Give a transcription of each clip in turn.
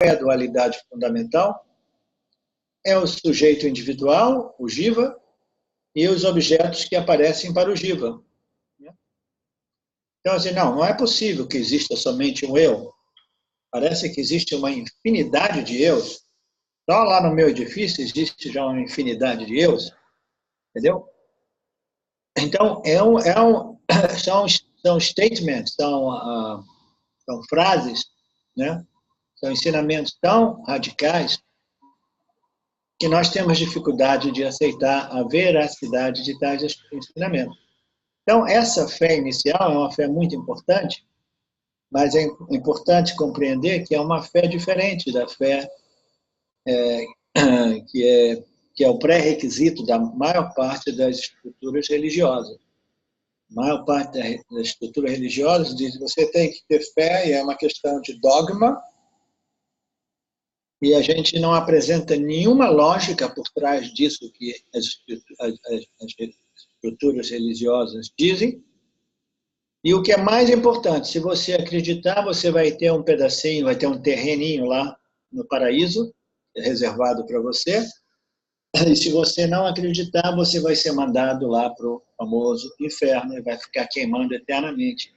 é a dualidade fundamental? É o sujeito individual, o jiva, e os objetos que aparecem para o jiva. Então, assim, não é possível que exista somente um eu. Parece que existe uma infinidade de eus. Só lá no meu edifício existe já uma infinidade de eus. Entendeu? Então, são statements, são frases, né? São ensinamentos tão radicais que nós temos dificuldade de aceitar a veracidade de tais ensinamentos. Então, essa fé inicial é uma fé muito importante, mas é importante compreender que é uma fé diferente da fé que é o pré-requisito da maior parte das estruturas religiosas. A maior parte das estruturas religiosas diz que você tem que ter fé e é uma questão de dogma, e a gente não apresenta nenhuma lógica por trás disso que as estruturas religiosas dizem. E o que é mais importante, se você acreditar, você vai ter um pedacinho, vai ter um terreninho lá no paraíso, reservado para você. E se você não acreditar, você vai ser mandado lá para o famoso inferno e vai ficar queimando eternamente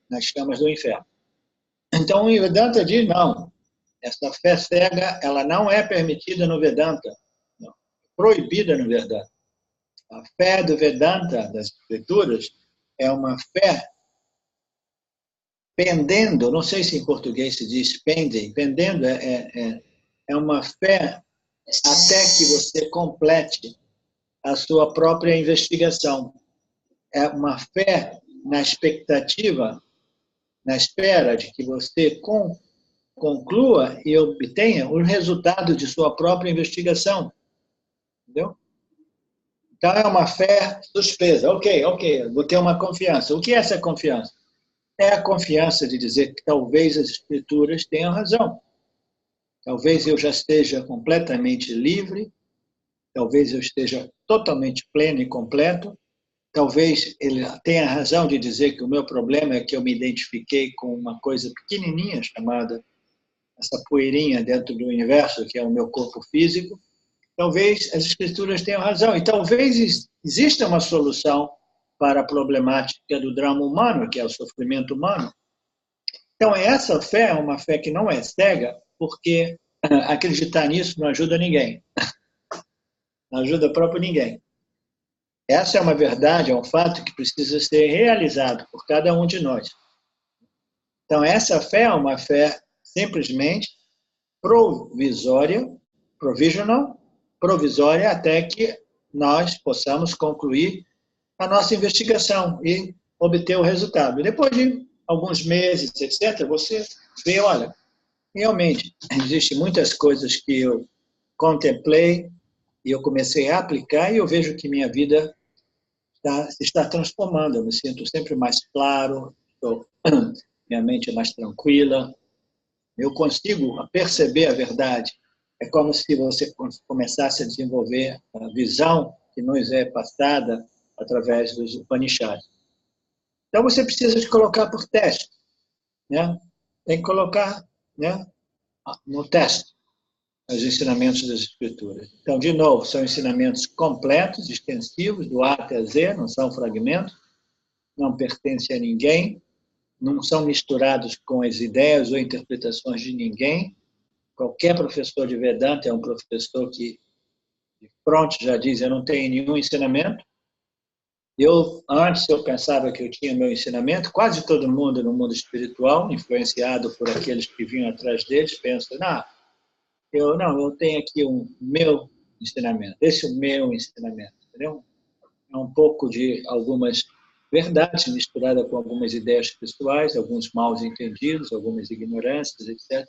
nas chamas do inferno. Então, o Vedanta diz, não, essa fé cega, ela não é permitida no Vedanta, não, é proibida no Vedanta. A fé do Vedanta, das escrituras, é uma fé pendendo, não sei se em português se diz pending, pendendo é uma fé até que você complete a sua própria investigação. É uma fé na expectativa, na espera de que você conclua e obtenha o resultado de sua própria investigação. Entendeu? Então, é uma fé suspesa. Ok, vou ter uma confiança. O que é essa confiança? É a confiança de dizer que talvez as escrituras tenham razão. Talvez eu já esteja completamente livre, talvez eu esteja totalmente pleno e completo, talvez ele tenha razão de dizer que o meu problema é que eu me identifiquei com uma coisa pequenininha chamada essa poeirinha dentro do universo, que é o meu corpo físico. Talvez as escrituras tenham razão e talvez exista uma solução para a problemática do drama humano, que é o sofrimento humano. Então, essa fé é uma fé que não é cega, porque acreditar nisso não ajuda ninguém. Não ajuda próprio ninguém. Essa é uma verdade, é um fato que precisa ser realizado por cada um de nós. Então, essa fé é uma fé simplesmente provisória, provisória até que nós possamos concluir a nossa investigação e obter o resultado. E depois de alguns meses, etc., você vê, olha, realmente, existem muitas coisas que eu contemplei e eu comecei a aplicar e eu vejo que minha vida está transformando. Eu me sinto sempre mais claro, minha mente é mais tranquila, eu consigo perceber a verdade. É como se você começasse a desenvolver a visão que nos é passada através dos Upanishads. Então, você precisa de colocar por teste. Né? Tem que colocar, né, no teste os ensinamentos das Escrituras. Então, de novo, são ensinamentos completos, extensivos, do A até Z, não são fragmentos, não pertencem a ninguém, não são misturados com as ideias ou interpretações de ninguém. Qualquer professor de Vedanta é um professor que, de pronto, já diz, eu não tenho nenhum ensinamento. Antes eu pensava que eu tinha meu ensinamento, quase todo mundo no mundo espiritual, influenciado por aqueles que vinham atrás deles, pensa, eu tenho aqui o meu ensinamento, esse é o meu ensinamento, entendeu? É um pouco de algumas verdades misturadas com algumas ideias pessoais, alguns mal entendidos, algumas ignorâncias, etc.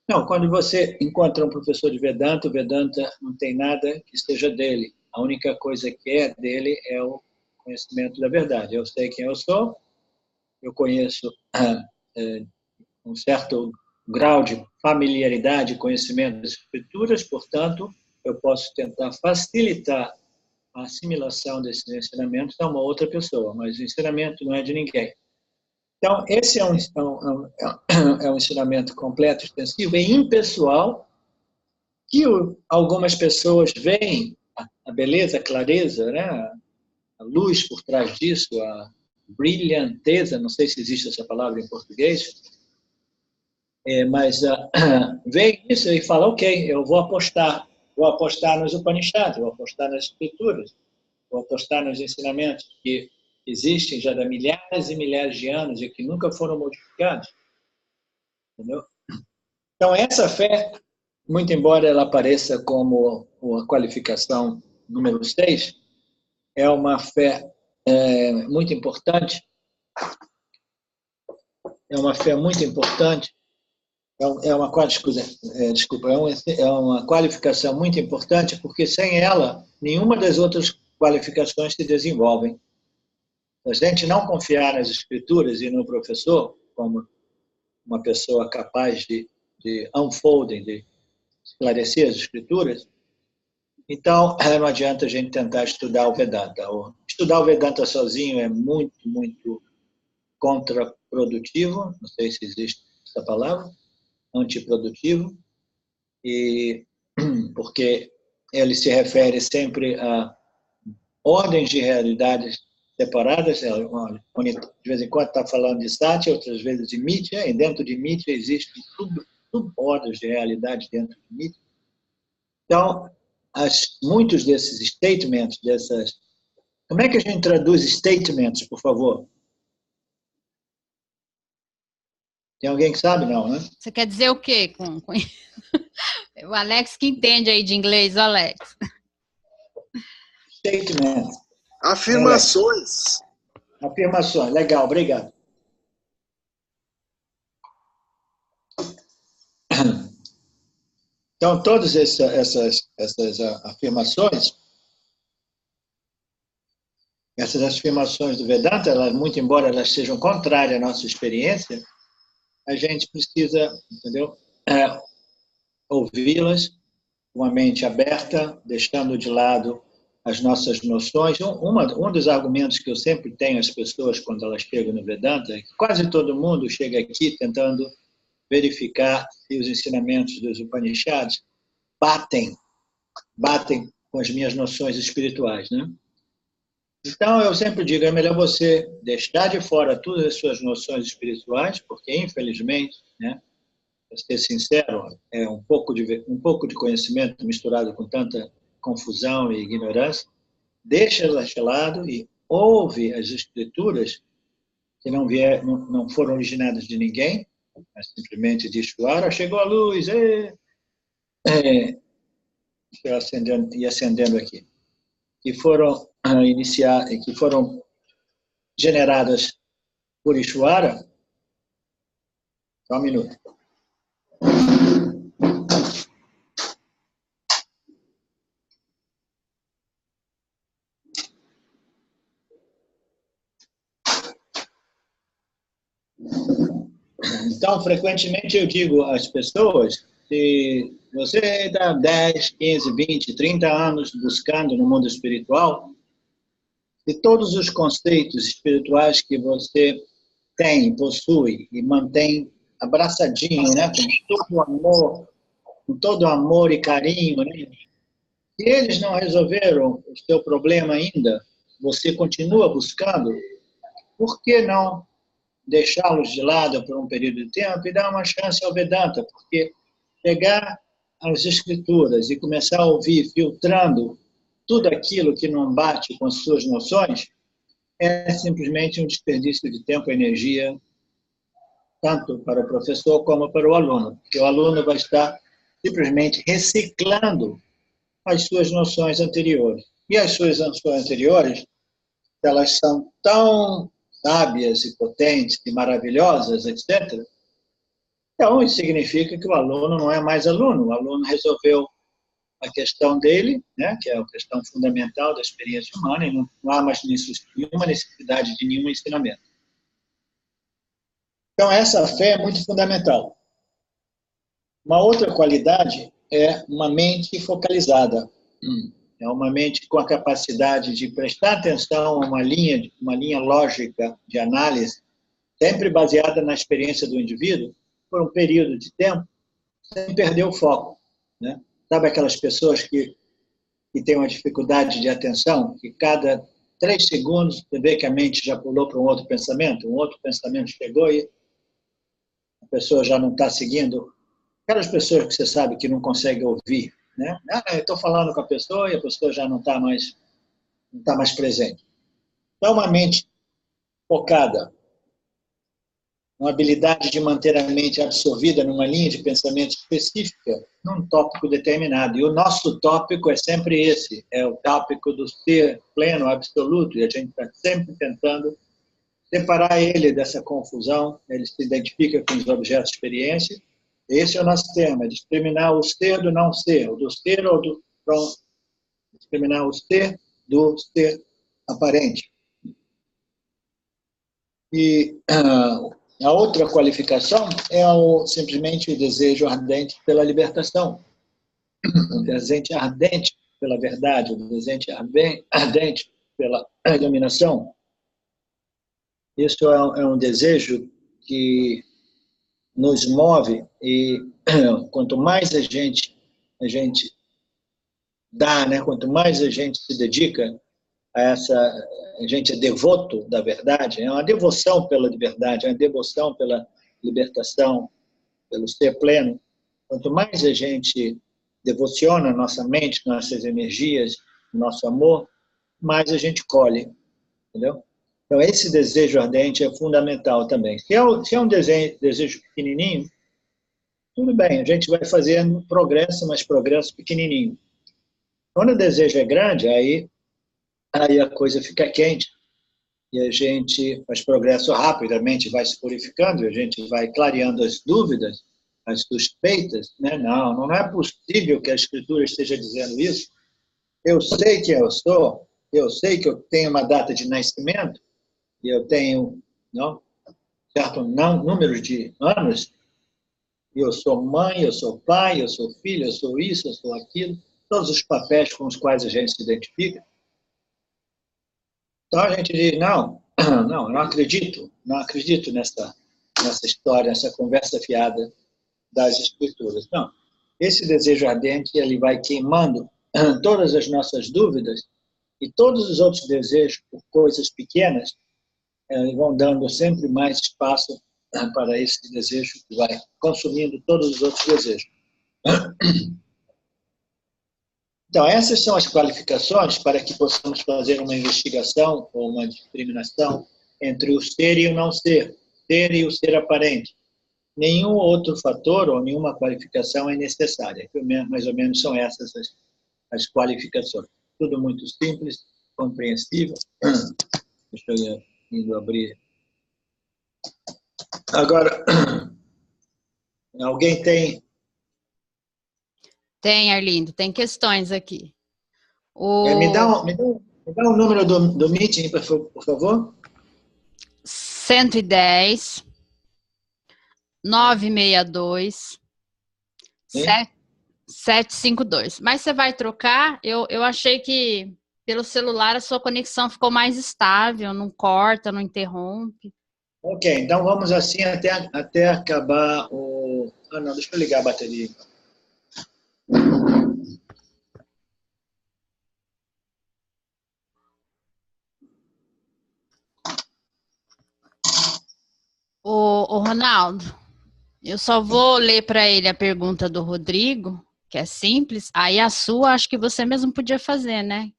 Não, quando você encontra um professor de Vedanta, o Vedanta não tem nada que seja dele. A única coisa que é dele é o conhecimento da verdade. Eu sei quem eu sou, eu conheço um certo grau de familiaridade e conhecimento das escrituras, portanto, eu posso tentar facilitar a assimilação desses ensinamentos a uma outra pessoa, mas o ensinamento não é de ninguém. Então, esse é um ensinamento completo, extensivo e impessoal, que algumas pessoas veem a beleza, a clareza, né? A luz por trás disso, a brilhanteza, não sei se existe essa palavra em português, mas veem isso e falam, ok, eu vou apostar nos Upanishads, vou apostar nas escrituras, vou apostar nos ensinamentos que existem já há milhares e milhares de anos e que nunca foram modificados. Entendeu? Então, essa fé, muito embora ela apareça como a qualificação número 6, é uma fé muito importante, é uma fé muito importante, é uma qualificação muito importante, porque sem ela, nenhuma das outras qualificações se desenvolvem. Se a gente não confiar nas escrituras e no professor, como uma pessoa capaz de unfolding, de esclarecer as escrituras, então não adianta a gente tentar estudar o Vedanta. Estudar o Vedanta sozinho é muito, muito contraprodutivo, não sei se existe essa palavra, antiprodutivo, porque ele se refere sempre a ordens de realidades separadas, de vez em quando está falando de Satya, outras vezes de Mithya, e dentro de Mithya existem sub-ordens de realidade dentro de Mithya. Então, muitos desses statements, como é que a gente traduz statements, por favor? Tem alguém que sabe? Não, né? Você quer dizer o quê? O Alex que entende aí de inglês, Alex. Statement. Afirmações. Afirmações, legal, obrigado. Então, todas essas afirmações do Vedanta, muito embora elas sejam contrárias à nossa experiência, a gente precisa, entendeu? Ouvi-las com a mente aberta, deixando de lado as nossas noções. Um dos argumentos que eu sempre tenho às pessoas quando elas chegam no Vedanta é que quase todo mundo chega aqui tentando verificar se os ensinamentos dos Upanishads batem com as minhas noções espirituais, né? Então, eu sempre digo, é melhor você deixar de fora todas as suas noções espirituais, porque, infelizmente, né, para ser sincero, é um pouco de conhecimento misturado com tanta confusão e ignorância. Deixa-las de lado e ouve as escrituras que não foram originadas de ninguém, mas simplesmente de Ishvara. Chegou a luz, acendendo aqui, que foram que foram generadas por Ishvara. Só um minuto. Então, frequentemente eu digo às pessoas, se você está 10, 15, 20, 30 anos buscando no mundo espiritual, se todos os conceitos espirituais que você possui e mantém abraçadinho, né, com todo amor e carinho, né, se eles não resolveram o seu problema ainda, você continua buscando, por que não deixá-los de lado por um período de tempo e dar uma chance ao Vedanta? Porque pegar as escrituras e começar a ouvir, filtrando tudo aquilo que não bate com as suas noções, é simplesmente um desperdício de tempo e energia, tanto para o professor como para o aluno, porque o aluno vai estar simplesmente reciclando as suas noções anteriores. E as suas noções anteriores, elas são tão sábias e potentes e maravilhosas, etc. Então, isso significa que o aluno não é mais aluno. O aluno resolveu a questão dele, né, que é a questão fundamental da experiência humana, e não há mais nenhuma necessidade de nenhum ensinamento. Então, essa fé é muito fundamental. Uma outra qualidade é uma mente focalizada. É uma mente com a capacidade de prestar atenção a uma linha lógica de análise sempre baseada na experiência do indivíduo, por um período de tempo, sem perder o foco, né? Sabe aquelas pessoas que têm uma dificuldade de atenção, que cada 3 segundos você vê que a mente já pulou para um outro pensamento chegou e a pessoa já não está seguindo. Aquelas pessoas que você sabe que não consegue ouvir, né? Eu estou falando com a pessoa e a pessoa já não está mais presente. Então, uma mente focada, uma habilidade de manter a mente absorvida numa linha de pensamento específica, num tópico determinado. E o nosso tópico é sempre esse, é o tópico do ser pleno, absoluto, e a gente está sempre tentando separar ele dessa confusão, ele se identifica com os objetos de experiência. Esse é o nosso tema, discriminar o ser do não ser, o do ser ou do pronto, discriminar o ser do ser aparente. E a outra qualificação é simplesmente o desejo ardente pela libertação, o desejo ardente pela verdade, o desejo ardente pela iluminação. Isso é um desejo que nos move e quanto mais a gente dá, né? Quanto mais a gente se dedica a gente é devoto da verdade, é uma devoção pela liberdade, é uma devoção pela libertação, pelo ser pleno. Quanto mais a gente devociona nossa mente, nossas energias, nosso amor, mais a gente colhe, entendeu? Então, esse desejo ardente é fundamental também. Se é um desejo pequenininho, tudo bem, a gente vai fazendo progresso, mas progresso pequenininho. Quando o desejo é grande, aí a coisa fica quente e a gente faz progresso rapidamente, vai se purificando, a gente vai clareando as dúvidas, as suspeitas, né? Não é possível que a Escritura esteja dizendo isso. Eu sei quem eu sou, eu sei que eu tenho uma data de nascimento, e eu tenho certo número de anos, e eu sou mãe, eu sou pai, eu sou filho, eu sou isso, eu sou aquilo, todos os papéis com os quais a gente se identifica. Então a gente diz, não, eu não acredito nessa história, nessa conversa fiada das Escrituras. Não, esse desejo ardente, ele vai queimando todas as nossas dúvidas e todos os outros desejos por coisas pequenas vão dando sempre mais espaço para esse desejo que vai consumindo todos os outros desejos. Então, essas são as qualificações para que possamos fazer uma investigação ou uma discriminação entre o ser e o não ser e o ser aparente. Nenhum outro fator ou nenhuma qualificação é necessária. Mais ou menos são essas as qualificações. Tudo muito simples, compreensível. Deixa eu ir indo abrir. Agora, alguém tem... Tem, Arlindo, tem questões aqui. Me dá o número do meeting, por favor. 110 962 752. Mas você vai trocar? Eu achei que pelo celular a sua conexão ficou mais estável, não corta, não interrompe. Ok, então vamos assim até acabar o... não, deixa eu ligar a bateria. Ô, Ronaldo, eu só vou ler para ele a pergunta do Rodrigo, que é simples. Aí a sua, acho que você mesmo podia fazer, né?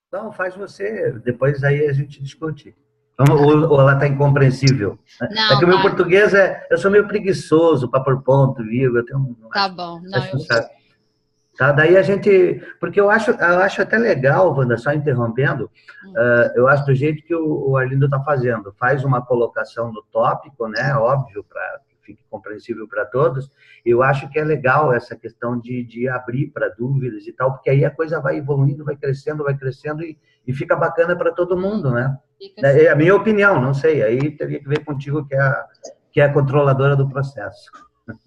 Não, faz você. Depois aí a gente discute. Ou ela está incompreensível. Não, é que o meu tá. português eu sou meio preguiçoso para pôr ponto, vírgula. Tá bom. Não, Tá, daí a gente... Porque eu acho até legal, Wanda, só interrompendo, eu acho do jeito que o Arlindo está fazendo. Faz uma colocação no tópico, né? Óbvio, para que fique compreensível para todos. Eu acho que é legal essa questão de abrir para dúvidas e tal, porque aí a coisa vai evoluindo, vai crescendo e fica bacana para todo mundo, né? É a minha opinião, não sei. Aí teria que ver contigo, que é a controladora do processo.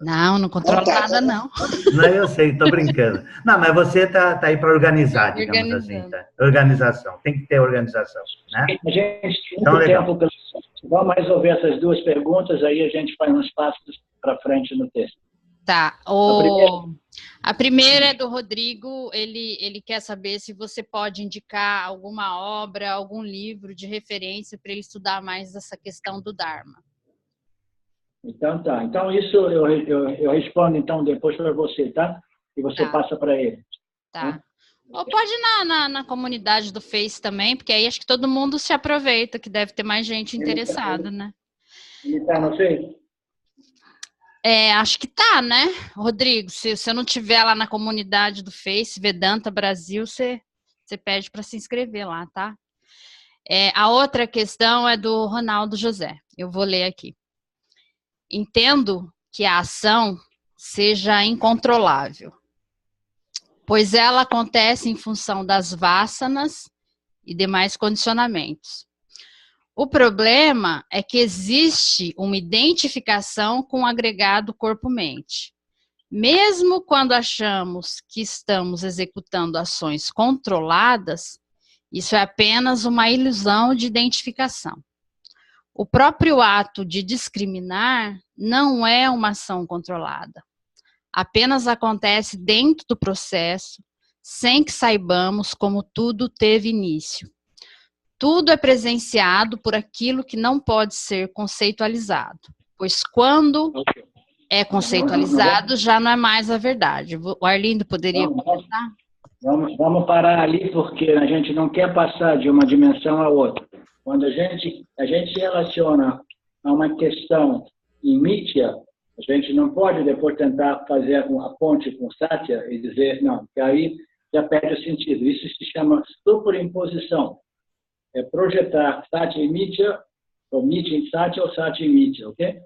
Não controlo nada, não. Não, eu sei, estou brincando. Não, mas você tá aí para organizar, digamos assim. Organizando. Tá? Organização, tem que ter organização, né? A gente tem Então, muito legal. tempo. Vamos resolver essas duas perguntas, aí a gente faz uns passos para frente no texto. Tá. A primeira é do Rodrigo. Ele quer saber se você pode indicar alguma obra, algum livro de referência para ele estudar mais essa questão do Dharma. Então, tá. Então, isso eu respondo, então, depois para você, tá? E você passa para ele. Tá. Ou pode ir na comunidade do Face também, porque aí acho que todo mundo se aproveita, que deve ter mais gente interessada, né? Ele está no Face? Acho que tá, né, Rodrigo? Se você não tiver lá na comunidade do Face, Vedanta Brasil, você pede para se inscrever lá, tá? A outra questão é do Ronaldo José. Eu vou ler aqui. Entendo que a ação seja incontrolável, pois ela acontece em função das vasanas e demais condicionamentos. O problema é que existe uma identificação com o agregado corpo-mente. Mesmo quando achamos que estamos executando ações controladas, isso é apenas uma ilusão de identificação. O próprio ato de discriminar não é uma ação controlada. Apenas acontece dentro do processo, sem que saibamos como tudo teve início. Tudo é presenciado por aquilo que não pode ser conceitualizado, pois quando é conceitualizado, já não é mais a verdade. O Arlindo poderia comentar? Vamos parar ali, porque a gente não quer passar de uma dimensão a outra. Quando a gente relaciona a uma questão em Mithya, a gente não pode depois tentar fazer a ponte com Satya e dizer, não, que aí já perde o sentido. Isso se chama superimposição. É projetar Satya em Mithya, ou Mithya em Satya, ou Satya em Mithya, ok?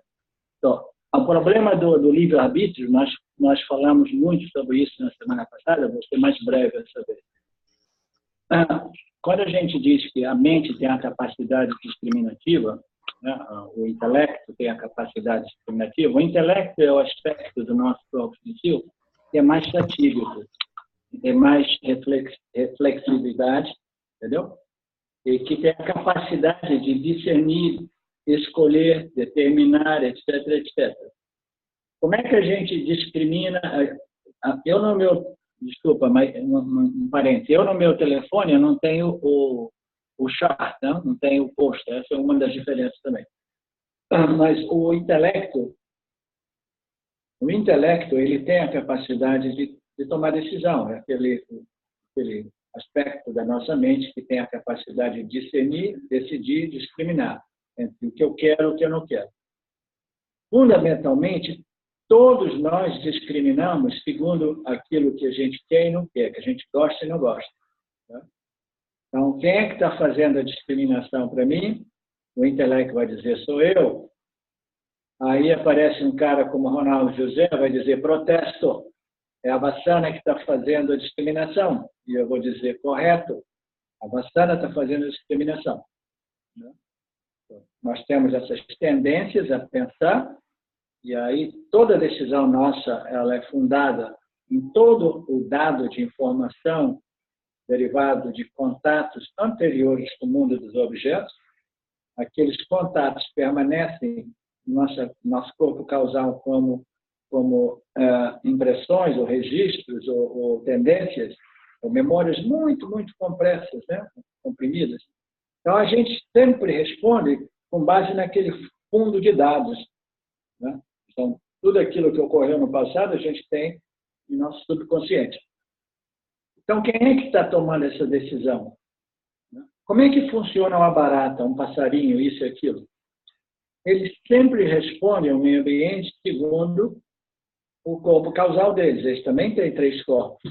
Então, o problema do livre-arbítrio, nós falamos muito sobre isso na semana passada, vou ser mais breve dessa vez. Quando a gente diz que a mente tem a capacidade discriminativa, né, o intelecto tem a capacidade discriminativa, o intelecto é o aspecto do nosso corpo sutil que é mais satírico, tem mais reflexividade, entendeu? E que tem a capacidade de discernir, escolher, determinar, etc, etc. Como é que a gente discrimina? Eu no meu, desculpa, mas um parênteses, eu no meu telefone eu não tenho o chart, não tenho o post, essa é uma das diferenças também. Mas o intelecto ele tem a capacidade de tomar decisão, é aquele aspecto da nossa mente que tem a capacidade de discernir, decidir, discriminar entre o que eu quero e o que eu não quero. Fundamentalmente, todos nós discriminamos segundo aquilo que a gente quer e não quer, que a gente gosta e não gosta. Tá? Então, quem é que está fazendo a discriminação para mim? O intelecto vai dizer, sou eu. Aí aparece um cara como Ronaldo José, vai dizer, protesto. É a Vasana que está fazendo a discriminação. E eu vou dizer, correto. A Vasana está fazendo a discriminação. Nós temos essas tendências a pensar, e aí toda decisão nossa ela é fundada em todo o dado de informação derivado de contatos anteriores com o mundo dos objetos. Aqueles contatos permanecem no nosso corpo causal como impressões ou registros ou tendências, ou memórias muito, muito compressas, né? Comprimidas. Então, a gente sempre responde com base naquele fundo de dados. Né? Então, tudo aquilo que ocorreu no passado, a gente tem em nosso subconsciente. Então, quem é que está tomando essa decisão? Como é que funciona uma barata, um passarinho, isso e aquilo? Eles sempre respondem ao meio ambiente segundo o corpo causal deles. Eles também têm 3 corpos.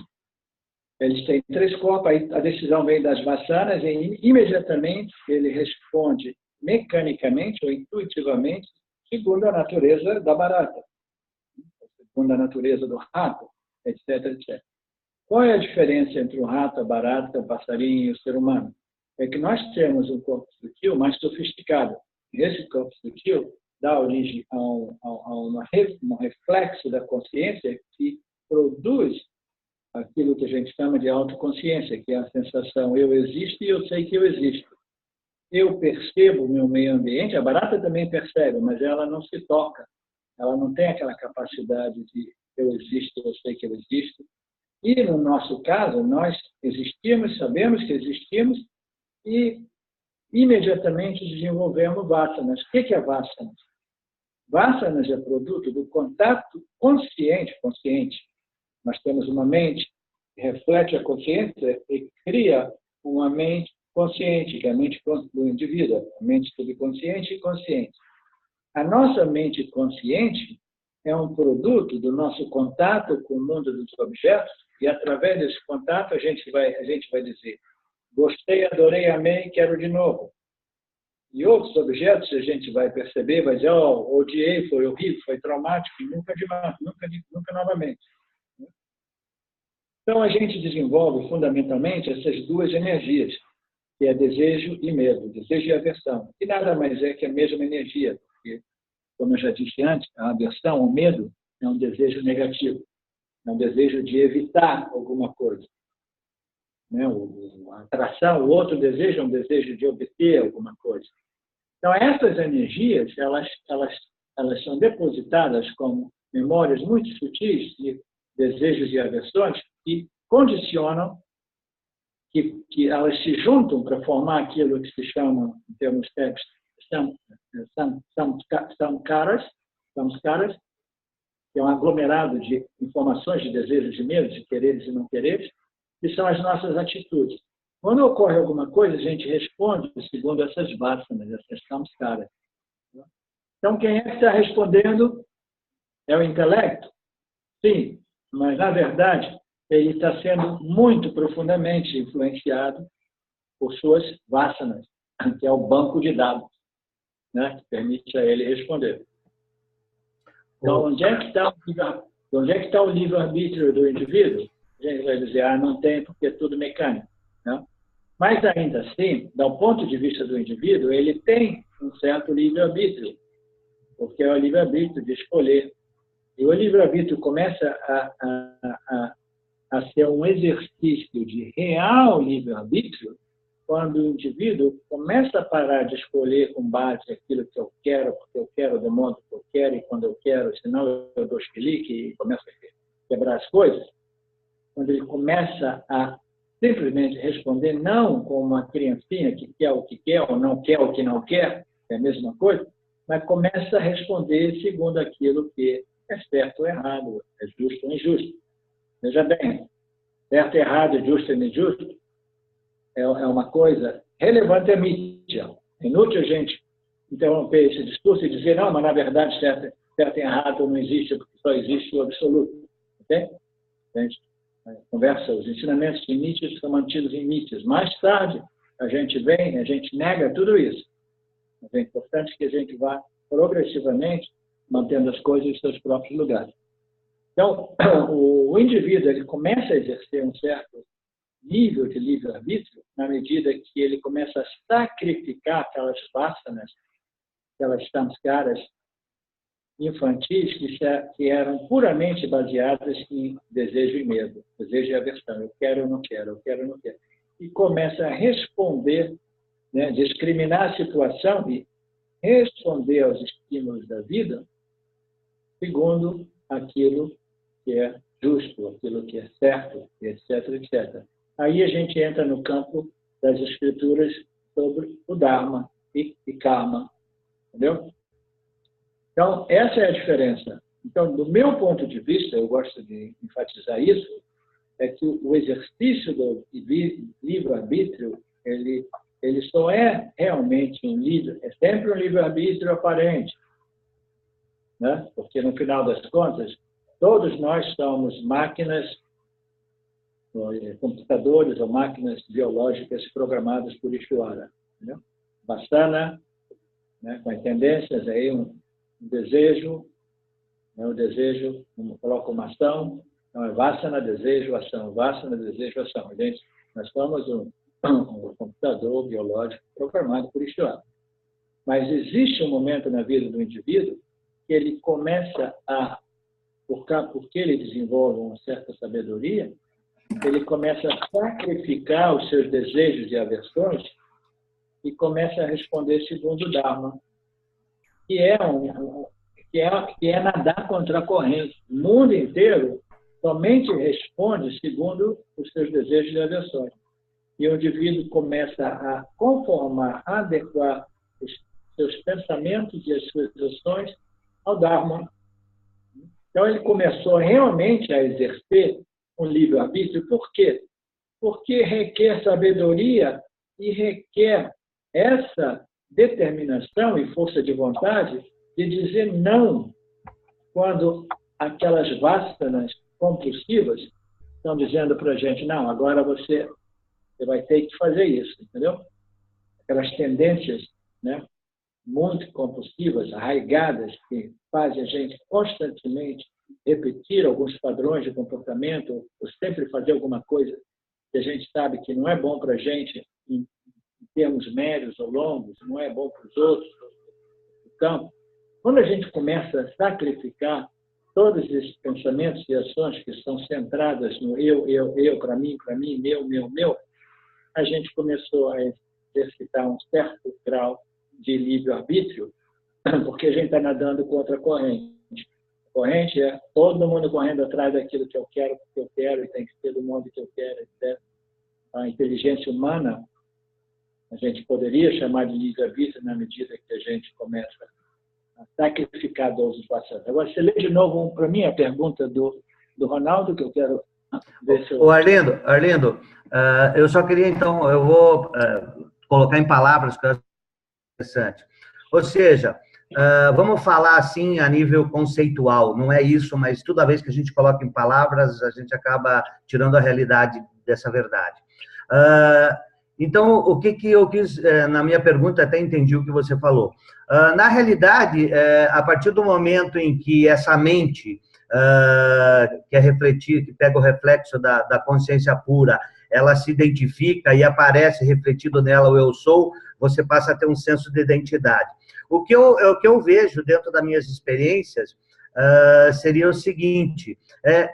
Eles têm 3 corpos, aí a decisão vem das vasanas e imediatamente ele responde mecanicamente ou intuitivamente segundo a natureza da barata, segundo a natureza do rato, etc, etc. Qual é a diferença entre o rato, a barata, o passarinho e o ser humano? É que nós temos um corpo sutil mais sofisticado. E esse corpo sutil dá origem a um reflexo da consciência que produz aquilo que a gente chama de autoconsciência, que é a sensação eu existo e eu sei que eu existo. Eu percebo o meu meio ambiente, a barata também percebe, mas ela não se toca. Ela não tem aquela capacidade de eu existo, eu sei que eu existo. E, no nosso caso, nós existimos, sabemos que existimos e imediatamente desenvolvemos vasanas. O que é vasanas? Vasanas é produto do contato consciente. Nós temos uma mente que reflete a consciência e cria uma mente consciente, que é a mente do indivíduo, a mente subconsciente e consciente. A nossa mente consciente é um produto do nosso contato com o mundo dos objetos e, através desse contato, a gente vai dizer gostei, adorei, amei, quero de novo. E outros objetos a gente vai perceber, vai dizer, odiei, foi horrível, foi traumático, e nunca novamente. Então, a gente desenvolve, fundamentalmente, essas duas energias, que é desejo e medo, desejo e aversão, que nada mais é que a mesma energia, porque, como eu já disse antes, a aversão, o medo, é um desejo negativo, é um desejo de evitar alguma coisa. A atração, o outro desejo é um desejo de obter alguma coisa. Então, essas energias, elas são depositadas como memórias muito sutis de desejos e aversões que condicionam, que elas se juntam para formar aquilo que se chama, em termos técnicos, samskaras, que é um aglomerado de informações, de desejos, de medos, de quereres e não quereres, que são as nossas atitudes. Quando ocorre alguma coisa, a gente responde segundo essas vasanas, essas samskaras. Então, quem é que está respondendo é o intelecto? Sim, mas, na verdade, ele está sendo muito profundamente influenciado por suas vasanas, que é o banco de dados, né, que permite a ele responder. Então, onde é que está o livre-arbítrio do indivíduo? A gente vai dizer, não tem porque é tudo mecânico. Né? Mas, ainda assim, do ponto de vista do indivíduo, ele tem um certo livre-arbítrio, porque é o livre-arbítrio de escolher. E o livre-arbítrio começa a ser um exercício de real livre-arbítrio quando o indivíduo começa a parar de escolher com base naquilo que eu quero, porque eu quero do modo que eu quero e quando eu quero, senão eu dou chilique e começo a quebrar as coisas. Quando ele começa a simplesmente responder não como uma criancinha que quer o que quer ou não quer o que não quer, é a mesma coisa, mas começa a responder segundo aquilo que é certo ou errado, é justo ou injusto. Veja bem, certo, errado, justo e injusto é uma coisa relevante à mídia. É inútil a gente interromper esse discurso e dizer, não, mas na verdade certo e errado não existe, porque só existe o absoluto. Ok? A gente conversa, os ensinamentos de Nietzsche são mantidos em Nietzsche. Mais tarde, a gente nega tudo isso. Mas é importante que a gente vá progressivamente mantendo as coisas em seus próprios lugares. Então, o indivíduo ele começa a exercer um certo nível de livre-arbítrio na medida que ele começa a sacrificar aquelas vasanas, aquelas samskaras infantis que eram puramente baseadas em desejo e medo, desejo e aversão. Eu quero ou não quero, eu quero ou não quero. E começa a responder, né, discriminar a situação e responder aos estímulos da vida segundo aquilo que é justo, aquilo que é certo, etc, etc. Aí a gente entra no campo das escrituras sobre o Dharma e Karma. Entendeu? Então, essa é a diferença. Então, do meu ponto de vista, eu gosto de enfatizar isso, é que o exercício do livre-arbítrio, ele só é realmente é sempre um livre-arbítrio aparente. Né? Porque, no final das contas, todos nós somos máquinas, computadores ou máquinas biológicas programadas por Ishvara. Né? Vasana, né, com as tendências, aí um desejo, né, o desejo, coloca uma ação, então é vasana, desejo, ação, vasana, desejo, ação. Nós somos um computador biológico programado por Ishvara. Mas existe um momento na vida do indivíduo que ele começa a, porque ele desenvolve uma certa sabedoria, ele começa a sacrificar os seus desejos e aversões e começa a responder segundo o Dharma, que é nadar contra a corrente. O mundo inteiro somente responde segundo os seus desejos e aversões. E o indivíduo começa a conformar, a adequar os seus pensamentos e as suas ações ao Dharma. Então, ele começou realmente a exercer um livre-arbítrio. Por quê? Porque requer sabedoria e requer essa determinação e força de vontade de dizer não quando aquelas vássanas compulsivas estão dizendo para a gente, não, agora você vai ter que fazer isso, entendeu? Aquelas tendências, né, muito compulsivas, arraigadas, que fazem a gente constantemente repetir alguns padrões de comportamento, ou sempre fazer alguma coisa que a gente sabe que não é bom para a gente em termos médios ou longos, não é bom para os outros, no campo. Quando a gente começa a sacrificar todos esses pensamentos e ações que são centradas no eu, para mim, meu, a gente começou a exercitar um certo grau de livre-arbítrio, porque a gente está nadando contra a corrente. A corrente é todo mundo correndo atrás daquilo que eu quero, porque eu quero, e tem que ser do modo que eu quero, etc. A inteligência humana, a gente poderia chamar de livre-arbítrio na medida que a gente começa a sacrificar doses passadas. Agora, você lê de novo para mim a pergunta do Ronaldo, que eu quero ver se eu... Ô, Arlindo, eu só queria, então, eu vou colocar em palavras que eu acho interessante. Ou seja, vamos falar assim a nível conceitual, não é isso, mas toda vez que a gente coloca em palavras, a gente acaba tirando a realidade dessa verdade. Então, o que eu quis, na minha pergunta, até entendi o que você falou. Na realidade, a partir do momento em que essa mente que é refletir, que pega o reflexo da consciência pura, ela se identifica e aparece refletido nela o eu sou, você passa a ter um senso de identidade. O que eu vejo dentro das minhas experiências seria o seguinte,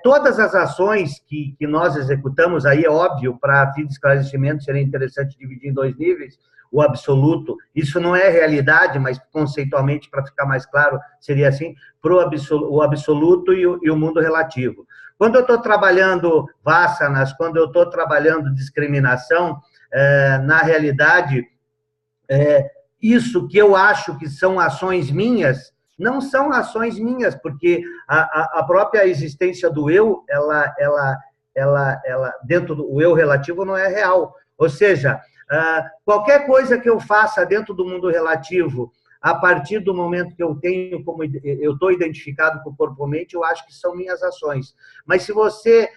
todas as ações que nós executamos, aí é óbvio, para fim de esclarecimento, seria interessante dividir em 2 níveis, o absoluto, isso não é realidade, mas conceitualmente, para ficar mais claro, seria assim, o absoluto e o mundo relativo. Quando eu estou trabalhando vássanas, quando eu estou trabalhando discriminação, na realidade, isso que eu acho que são ações minhas, não são ações minhas, porque a própria existência do eu, ela dentro do eu relativo não é real. Ou seja, qualquer coisa que eu faça dentro do mundo relativo, a partir do momento que eu tenho, como eu estou identificado com o corpo-mente, eu acho que são minhas ações. Mas se você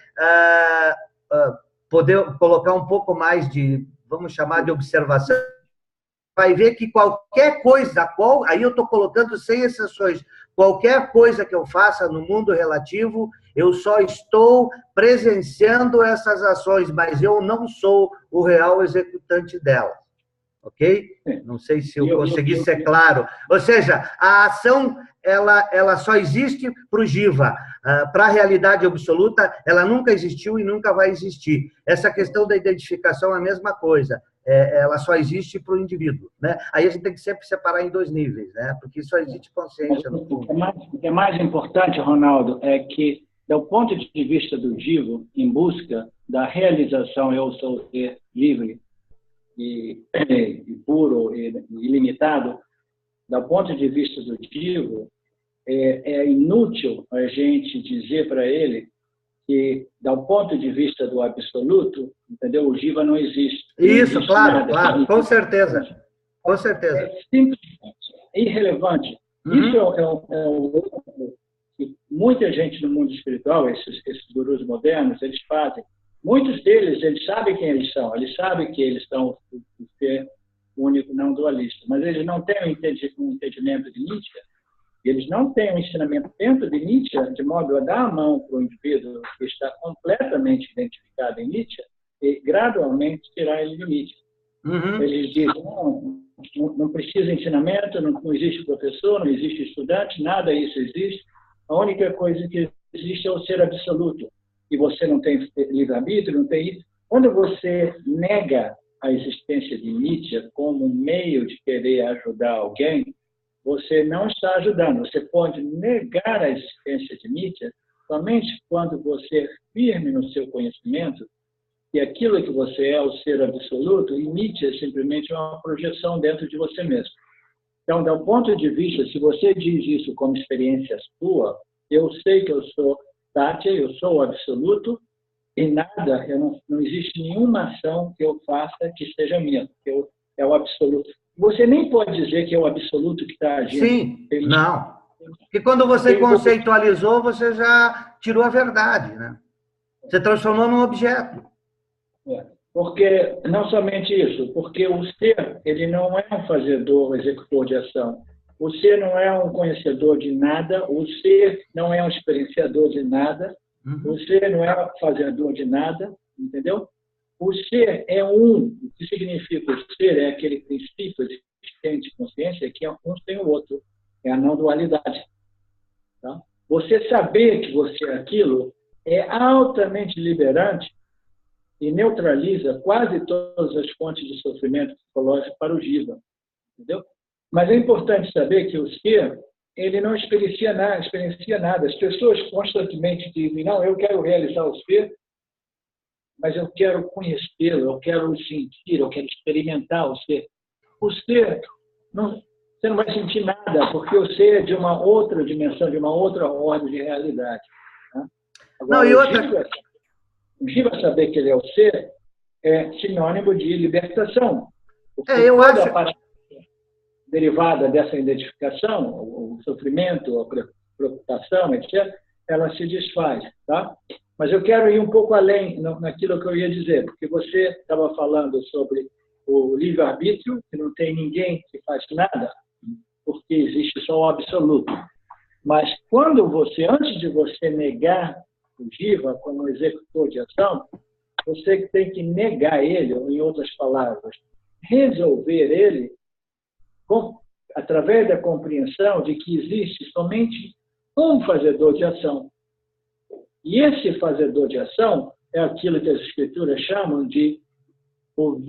poder colocar um pouco mais de, vamos chamar de observação, vai ver que qualquer coisa, aí eu estou colocando sem exceções, qualquer coisa que eu faça no mundo relativo, eu só estou presenciando essas ações, mas eu não sou o real executante delas. Ok? Não sei se eu consegui ser claro. Ou seja, a ação, ela só existe para o Jiva. Para a realidade absoluta, ela nunca existiu e nunca vai existir. Essa questão da identificação é a mesma coisa. Ela só existe para o indivíduo, né? Aí a gente tem que sempre separar em 2 níveis, né? Porque só existe consciência no fundo. O que é mais importante, Ronaldo, é que, do ponto de vista do Jiva, em busca da realização eu sou ser livre e puro e ilimitado, do ponto de vista do Jiva, é inútil a gente dizer para ele que, do ponto de vista do absoluto, entendeu? O Jiva não existe. Isso, existe claro, nada. claro, com certeza. Com certeza. É simplesmente irrelevante. Isso é um que muita gente no mundo espiritual, esses gurus modernos, eles fazem. Muitos deles, eles sabem quem eles são, eles sabem que eles são o ser único, não dualista, mas eles não têm um entendimento de Nietzsche. Eles não têm um ensinamento dentro de Nietzsche, de modo a dar a mão para o indivíduo que está completamente identificado em Nietzsche e gradualmente tirar ele de Nietzsche. Eles dizem, não, não precisa ensinamento, não existe professor, não existe estudante, nada disso existe. A única coisa que existe é o ser absoluto. E você não tem livre-arbítrio, não tem isso. Quando você nega a existência de Nietzsche como meio de querer ajudar alguém, você não está ajudando. Você pode negar a existência de Nietzsche somente quando você é firme no seu conhecimento que aquilo que você é o ser absoluto, e Nietzsche é simplesmente uma projeção dentro de você mesmo. Então, do ponto de vista, se você diz isso como experiência sua, eu sei que eu sou Tátia, eu sou o absoluto, e nada, não existe nenhuma ação que eu faça que seja minha, porque é o absoluto. Você nem pode dizer que é o absoluto que está agindo. Sim, não. Porque quando você conceitualizou, você já tirou a verdade, né? Você transformou num objeto. Porque, não somente isso, porque o ser, ele não é um fazedor, um executor de ação. O ser não é um conhecedor de nada, o ser não é um experienciador de nada, o ser não é um fazedor de nada, entendeu? O ser é um. O que significa o ser é aquele princípio existente de consciência que é um sem o outro, é a não dualidade. Tá? Você saber que você é aquilo é altamente liberante e neutraliza quase todas as fontes de sofrimento psicológico para o Jiva, entendeu? Mas é importante saber que o ser, ele não experiencia nada. As pessoas constantemente dizem, não, eu quero realizar o ser, mas eu quero conhecê-lo, eu quero o sentir, eu quero experimentar o ser. O ser, você não vai sentir nada, porque o ser é de uma outra dimensão, de uma outra ordem de realidade. Né? Agora, não, e outra... O Jiva saber que ele é o ser é sinônimo de libertação. Eu acho... a parte derivada dessa identificação, o sofrimento, a preocupação, etc., ela se desfaz. Tá? Mas eu quero ir um pouco além naquilo que eu ia dizer, porque você estava falando sobre o livre-arbítrio, que não tem ninguém que faz nada, porque existe só o absoluto. Mas quando você, antes de você negar o Jiva como executor de ação, você tem que negar ele, ou em outras palavras, resolver ele através da compreensão de que existe somente um fazedor de ação. E esse fazedor de ação é aquilo que as escrituras chamam de o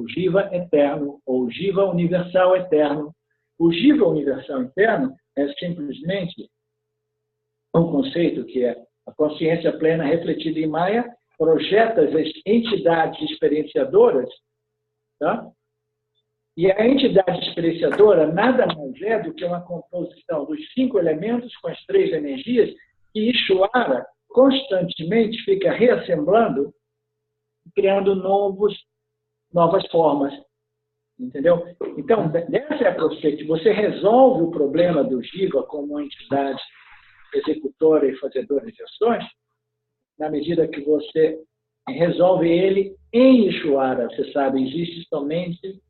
Jiva eterno, ou Jiva universal eterno. O Jiva universal eterno é simplesmente um conceito que é a consciência plena refletida em Maya, projeta as entidades experienciadoras, tá? E a entidade experienciadora nada mais é do que uma composição dos 5 elementos com as 3 energias que Ishvara constantemente fica reassemblando, criando novas formas. Entendeu? Então, dessa é a perspectiva. Você resolve o problema do Jiva como uma entidade executora e fazedora de ações na medida que você resolve ele em Ishvara. Você sabe, existe somente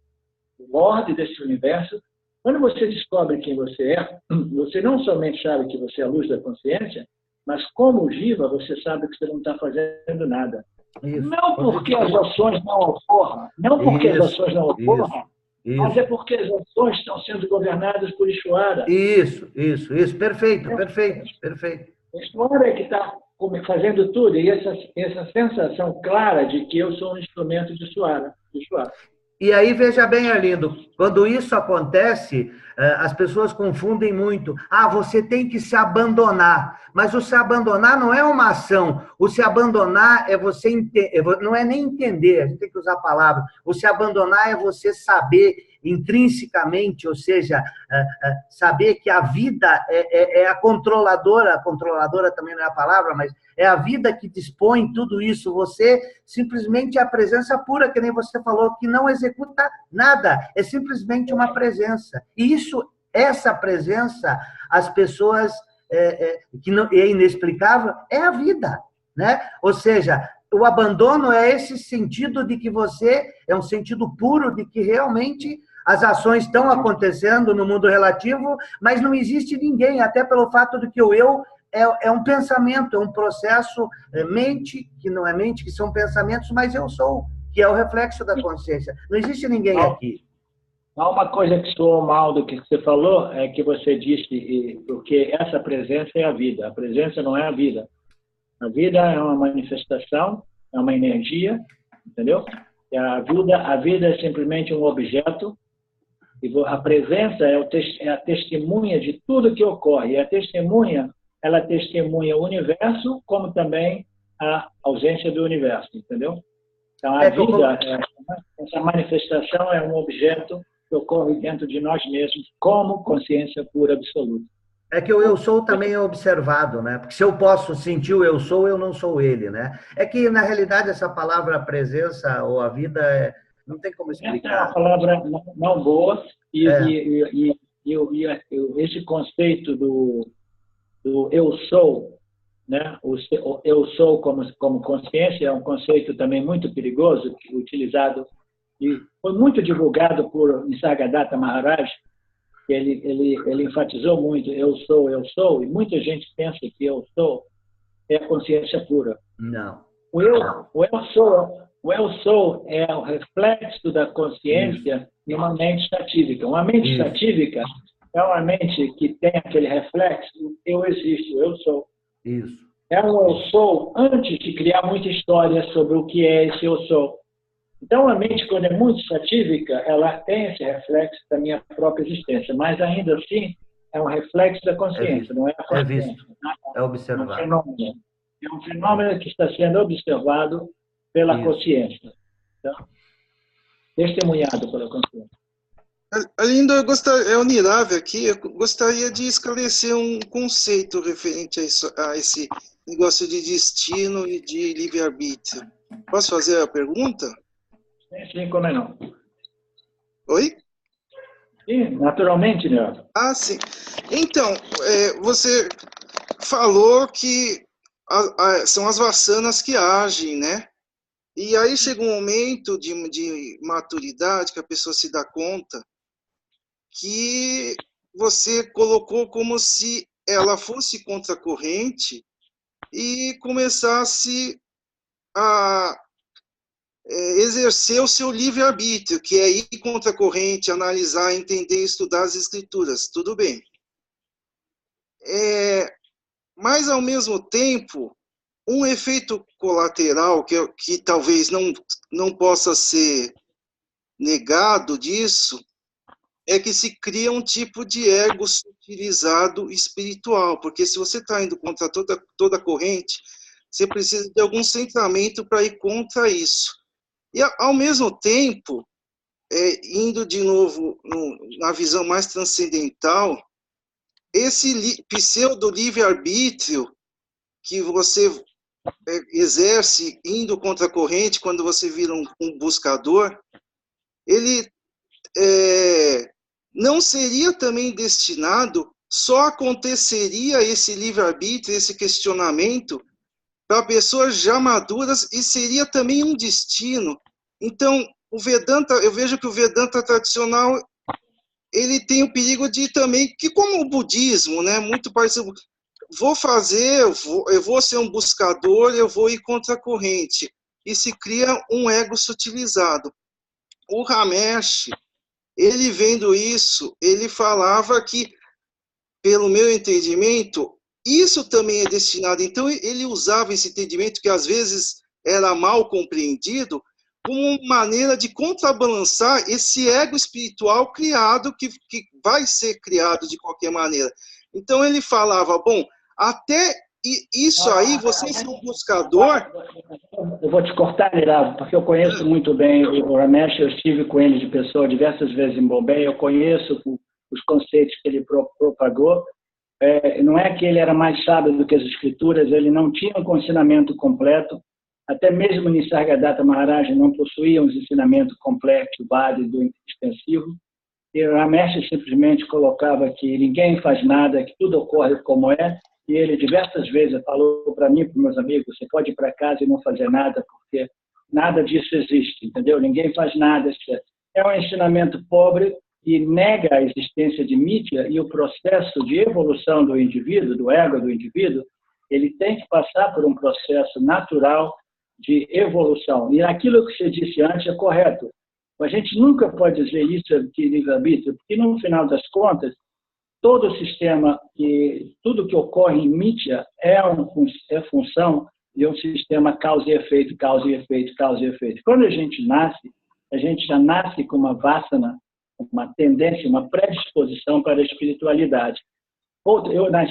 o ordem desse universo. Quando você descobre quem você é, você não somente sabe que você é a luz da consciência, mas como Jiva, você sabe que você não está fazendo nada. Isso. Não porque as ações não ocorram, mas é porque as ações estão sendo governadas por Ishvara. Isso. Perfeito. Ishvara é que está fazendo tudo, e essa sensação clara de que eu sou um instrumento de Ishvara. E aí, veja bem, Arlindo, quando isso acontece, as pessoas confundem muito. Você tem que se abandonar. Mas o se abandonar não é uma ação. O se abandonar é você não é nem entender, a gente tem que usar a palavra. O se abandonar é você saber intrinsecamente, ou seja, saber que a vida é a controladora também não é a palavra, mas é a vida que dispõe tudo isso. Você simplesmente é a presença pura, que nem você falou, que não executa nada, é simplesmente uma presença. E essa presença, as pessoas, que não, é inexplicável, é a vida, né? Ou seja, o abandono é esse sentido de que você, é um sentido puro de que realmente as ações estão acontecendo no mundo relativo, mas não existe ninguém, até pelo fato de que o eu é um pensamento, é um processo, mente, que não é mente, que são pensamentos, mas eu sou, que é o reflexo da consciência. Não existe ninguém aqui. Há uma coisa que soou mal do que você falou, é que você disse, porque essa presença é a vida. A presença não é a vida. A vida é uma manifestação, é uma energia, entendeu? E a vida é simplesmente um objeto, e a presença é a testemunha de tudo que ocorre. E a testemunha, ela testemunha o universo, como também a ausência do universo, entendeu? Então, a vida, essa manifestação é um objeto que ocorre dentro de nós mesmos, como consciência pura absoluta. É que o eu sou também é observado, né? Porque se eu posso sentir o eu sou, eu não sou ele, né? É que, na realidade, essa palavra presença ou a vida não tem como explicar. Essa é uma palavra não boa e esse conceito do eu sou, né? O eu sou como consciência é um conceito também muito perigoso, utilizado e foi muito divulgado por Nisargadatta Maharaj. Ele enfatizou muito eu sou, e muita gente pensa que eu sou é a consciência pura. Não. O eu sou é o reflexo da consciência em uma mente estatívica. Uma mente estatívica é uma mente que tem aquele reflexo, eu existo, eu sou. Isso. É um eu sou antes de criar muita história sobre o que é esse eu sou. Então, a mente, quando é muito estatívica, ela tem esse reflexo da minha própria existência, mas ainda assim é um reflexo da consciência, não é a consciência. É visto, é observado. É um fenômeno que está sendo observado pela consciência, então, testemunhado pela consciência. Arlindo, é o Nirav aqui, eu gostaria de esclarecer um conceito referente a esse negócio de destino e de livre-arbítrio. Posso fazer a pergunta? Sim, como é não? Oi? Sim, naturalmente, né? Ah, sim. Então, você falou que são as vassanas que agem, né? E aí chega um momento de maturidade que a pessoa se dá conta que você colocou como se ela fosse contracorrente e começasse a exercer o seu livre-arbítrio, que é ir contra a corrente, analisar, entender, estudar as escrituras. Tudo bem. Mas, ao mesmo tempo, um efeito colateral que talvez não possa ser negado disso é que se cria um tipo de ego sutilizado espiritual, porque se você está indo contra toda a corrente, você precisa de algum centramento para ir contra isso. E, ao mesmo tempo, indo de novo na visão mais transcendental, esse pseudo-livre-arbítrio que você exerce indo contra a corrente, quando você vira um buscador, ele não seria também destinado, só aconteceria esse livre-arbítrio, esse questionamento, para pessoas já maduras e seria também um destino. Então, o Vedanta, eu vejo que o Vedanta tradicional, ele tem o perigo de também, que como o budismo, né, muito parecido, eu vou ser um buscador, eu vou ir contra a corrente, e se cria um ego sutilizado. O Ramesh, ele vendo isso, ele falava que, pelo meu entendimento, isso também é destinado. Então, ele usava esse entendimento, que às vezes era mal compreendido, como uma maneira de contrabalançar esse ego espiritual criado, que vai ser criado de qualquer maneira. Então, ele falava, bom, até isso aí, você ser um buscador... Eu vou te cortar, Nirav, porque eu conheço muito bem o Ramesh, eu estive com ele de pessoa diversas vezes em Bombay, eu conheço os conceitos que ele propagou. Não é que ele era mais sábio do que as escrituras, ele não tinha um ensinamento completo, até mesmo Nisargadatta Maharaj não possuía um ensinamento completo, válido, extensivo, e Ramesh simplesmente colocava que ninguém faz nada, que tudo ocorre como é, e ele diversas vezes falou para mim e para meus amigos, você pode ir para casa e não fazer nada, porque nada disso existe, entendeu? Ninguém faz nada. É um ensinamento pobre e nega a existência de mídia e o processo de evolução do indivíduo, do ego do indivíduo, ele tem que passar por um processo natural de evolução. E aquilo que você disse antes é correto. A gente nunca pode dizer isso de livre-arbítrio, porque, no final das contas, todo o sistema, tudo que ocorre em mídia é função de um sistema causa e efeito, causa e efeito, causa e efeito. Quando a gente já nasce com uma vasana, uma tendência, uma predisposição para a espiritualidade.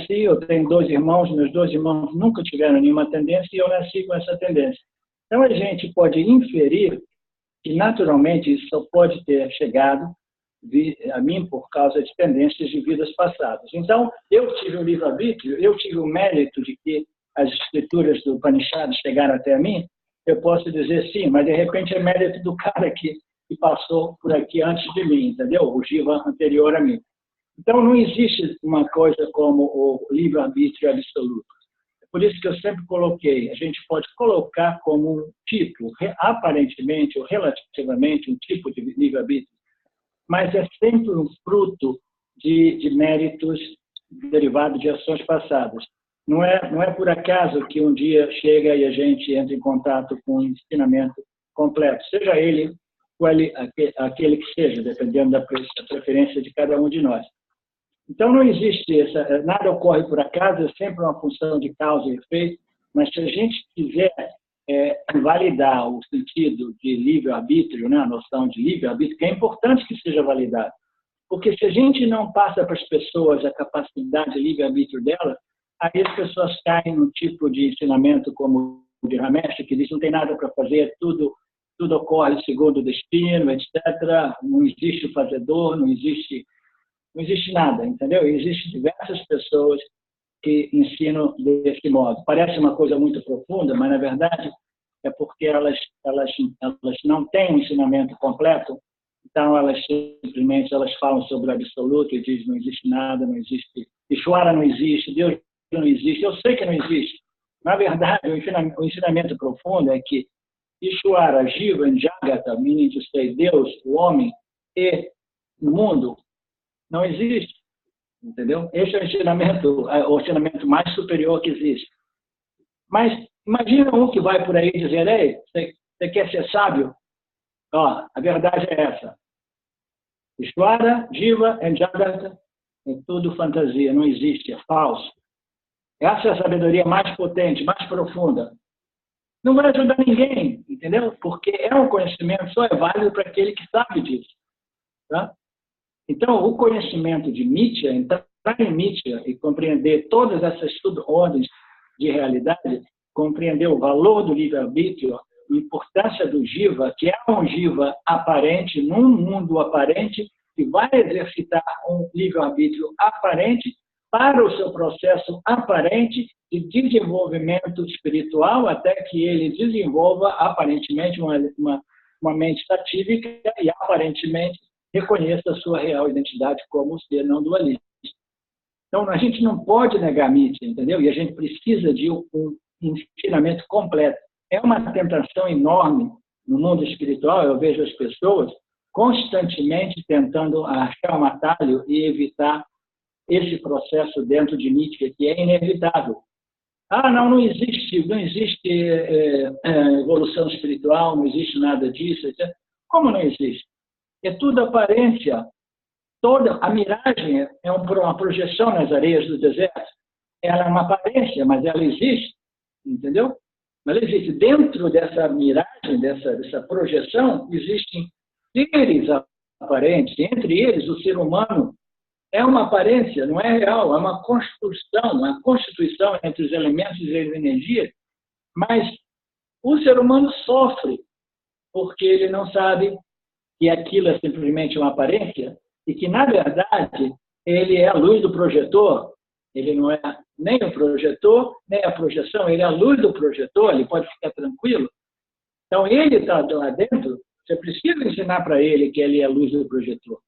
Eu tenho 2 irmãos, meus 2 irmãos nunca tiveram nenhuma tendência e eu nasci com essa tendência. Então, a gente pode inferir que, naturalmente, isso só pode ter chegado a mim por causa de tendências de vidas passadas. Então, eu tive o livre-arbítrio, eu tive o mérito de que as escrituras do Upanishad chegaram até mim, eu posso dizer sim, mas de repente é mérito do cara que passou por aqui antes de mim, entendeu? O Jiva anterior a mim. Então, não existe uma coisa como o livre-arbítrio absoluto. É por isso que eu sempre coloquei, a gente pode colocar como um tipo, aparentemente ou relativamente, um tipo de livre-arbítrio, mas é sempre um fruto de méritos derivados de ações passadas. Não é por acaso que um dia chega e a gente entra em contato com um ensinamento completo, seja ele aquele que seja, dependendo da preferência de cada um de nós. Então, não existe nada ocorre por acaso, é sempre uma função de causa e efeito, mas se a gente quiser validar o sentido de livre-arbítrio, né, a noção de livre-arbítrio, que é importante que seja validado, porque se a gente não passa para as pessoas a capacidade de livre-arbítrio delas, aí as pessoas caem num tipo de ensinamento como o de Ramesh, que diz que não tem nada para fazer, tudo ocorre segundo o destino, etc. Não existe o fazedor, não existe nada, entendeu? Existem diversas pessoas que ensinam desse modo. Parece uma coisa muito profunda, mas, na verdade, é porque elas não têm um ensinamento completo, então elas simplesmente falam sobre o absoluto e dizem não existe nada, não existe, Ishvara não existe, Deus não existe, eu sei que não existe. Na verdade, o ensinamento profundo é que Ishvara, Jiva, Jagata, meaning to say, Deus, o homem e o mundo, não existe. Entendeu? Esse é o ensinamento mais superior que existe. Mas imagina um que vai por aí dizer, ei, você quer ser sábio? Ó, a verdade é essa. Ishvara, Jiva e Jagata é tudo fantasia, não existe, é falso. Essa é a sabedoria mais potente, mais profunda. Não vai ajudar ninguém, entendeu? Porque um conhecimento só é válido para aquele que sabe disso. Tá? Então, o conhecimento de Mithya, entrar em Mithya e compreender todas essas ordens de realidade, compreender o valor do livre-arbítrio, a importância do Jiva, que é um Jiva aparente, num mundo aparente, que vai exercitar um livre-arbítrio aparente para o seu processo aparente de desenvolvimento espiritual, até que ele desenvolva, aparentemente, uma mente satívica e, aparentemente, reconheça a sua real identidade como ser não dualista. Então, a gente não pode negar Mithya, entendeu? E a gente precisa de um ensinamento completo. É uma tentação enorme no mundo espiritual, eu vejo as pessoas constantemente tentando achar um atalho e evitar esse processo dentro de Mithya, que é inevitável. Ah, não existe evolução espiritual, não existe nada disso, etc. Como não existe? É tudo aparência. Toda a miragem é uma projeção nas areias do deserto. Ela é uma aparência, mas ela existe, entendeu? Ela existe. Dentro dessa miragem, dessa projeção, existem seres aparentes. Entre eles, o ser humano é uma aparência, não é real, é uma constituição entre os elementos e as energias, mas o ser humano sofre porque ele não sabe que aquilo é simplesmente uma aparência e que, na verdade, ele é a luz do projetor, ele não é nem o projetor, nem a projeção, ele é a luz do projetor, ele pode ficar tranquilo. Então, ele está lá dentro, você precisa ensinar para ele que ele é a luz do projetor.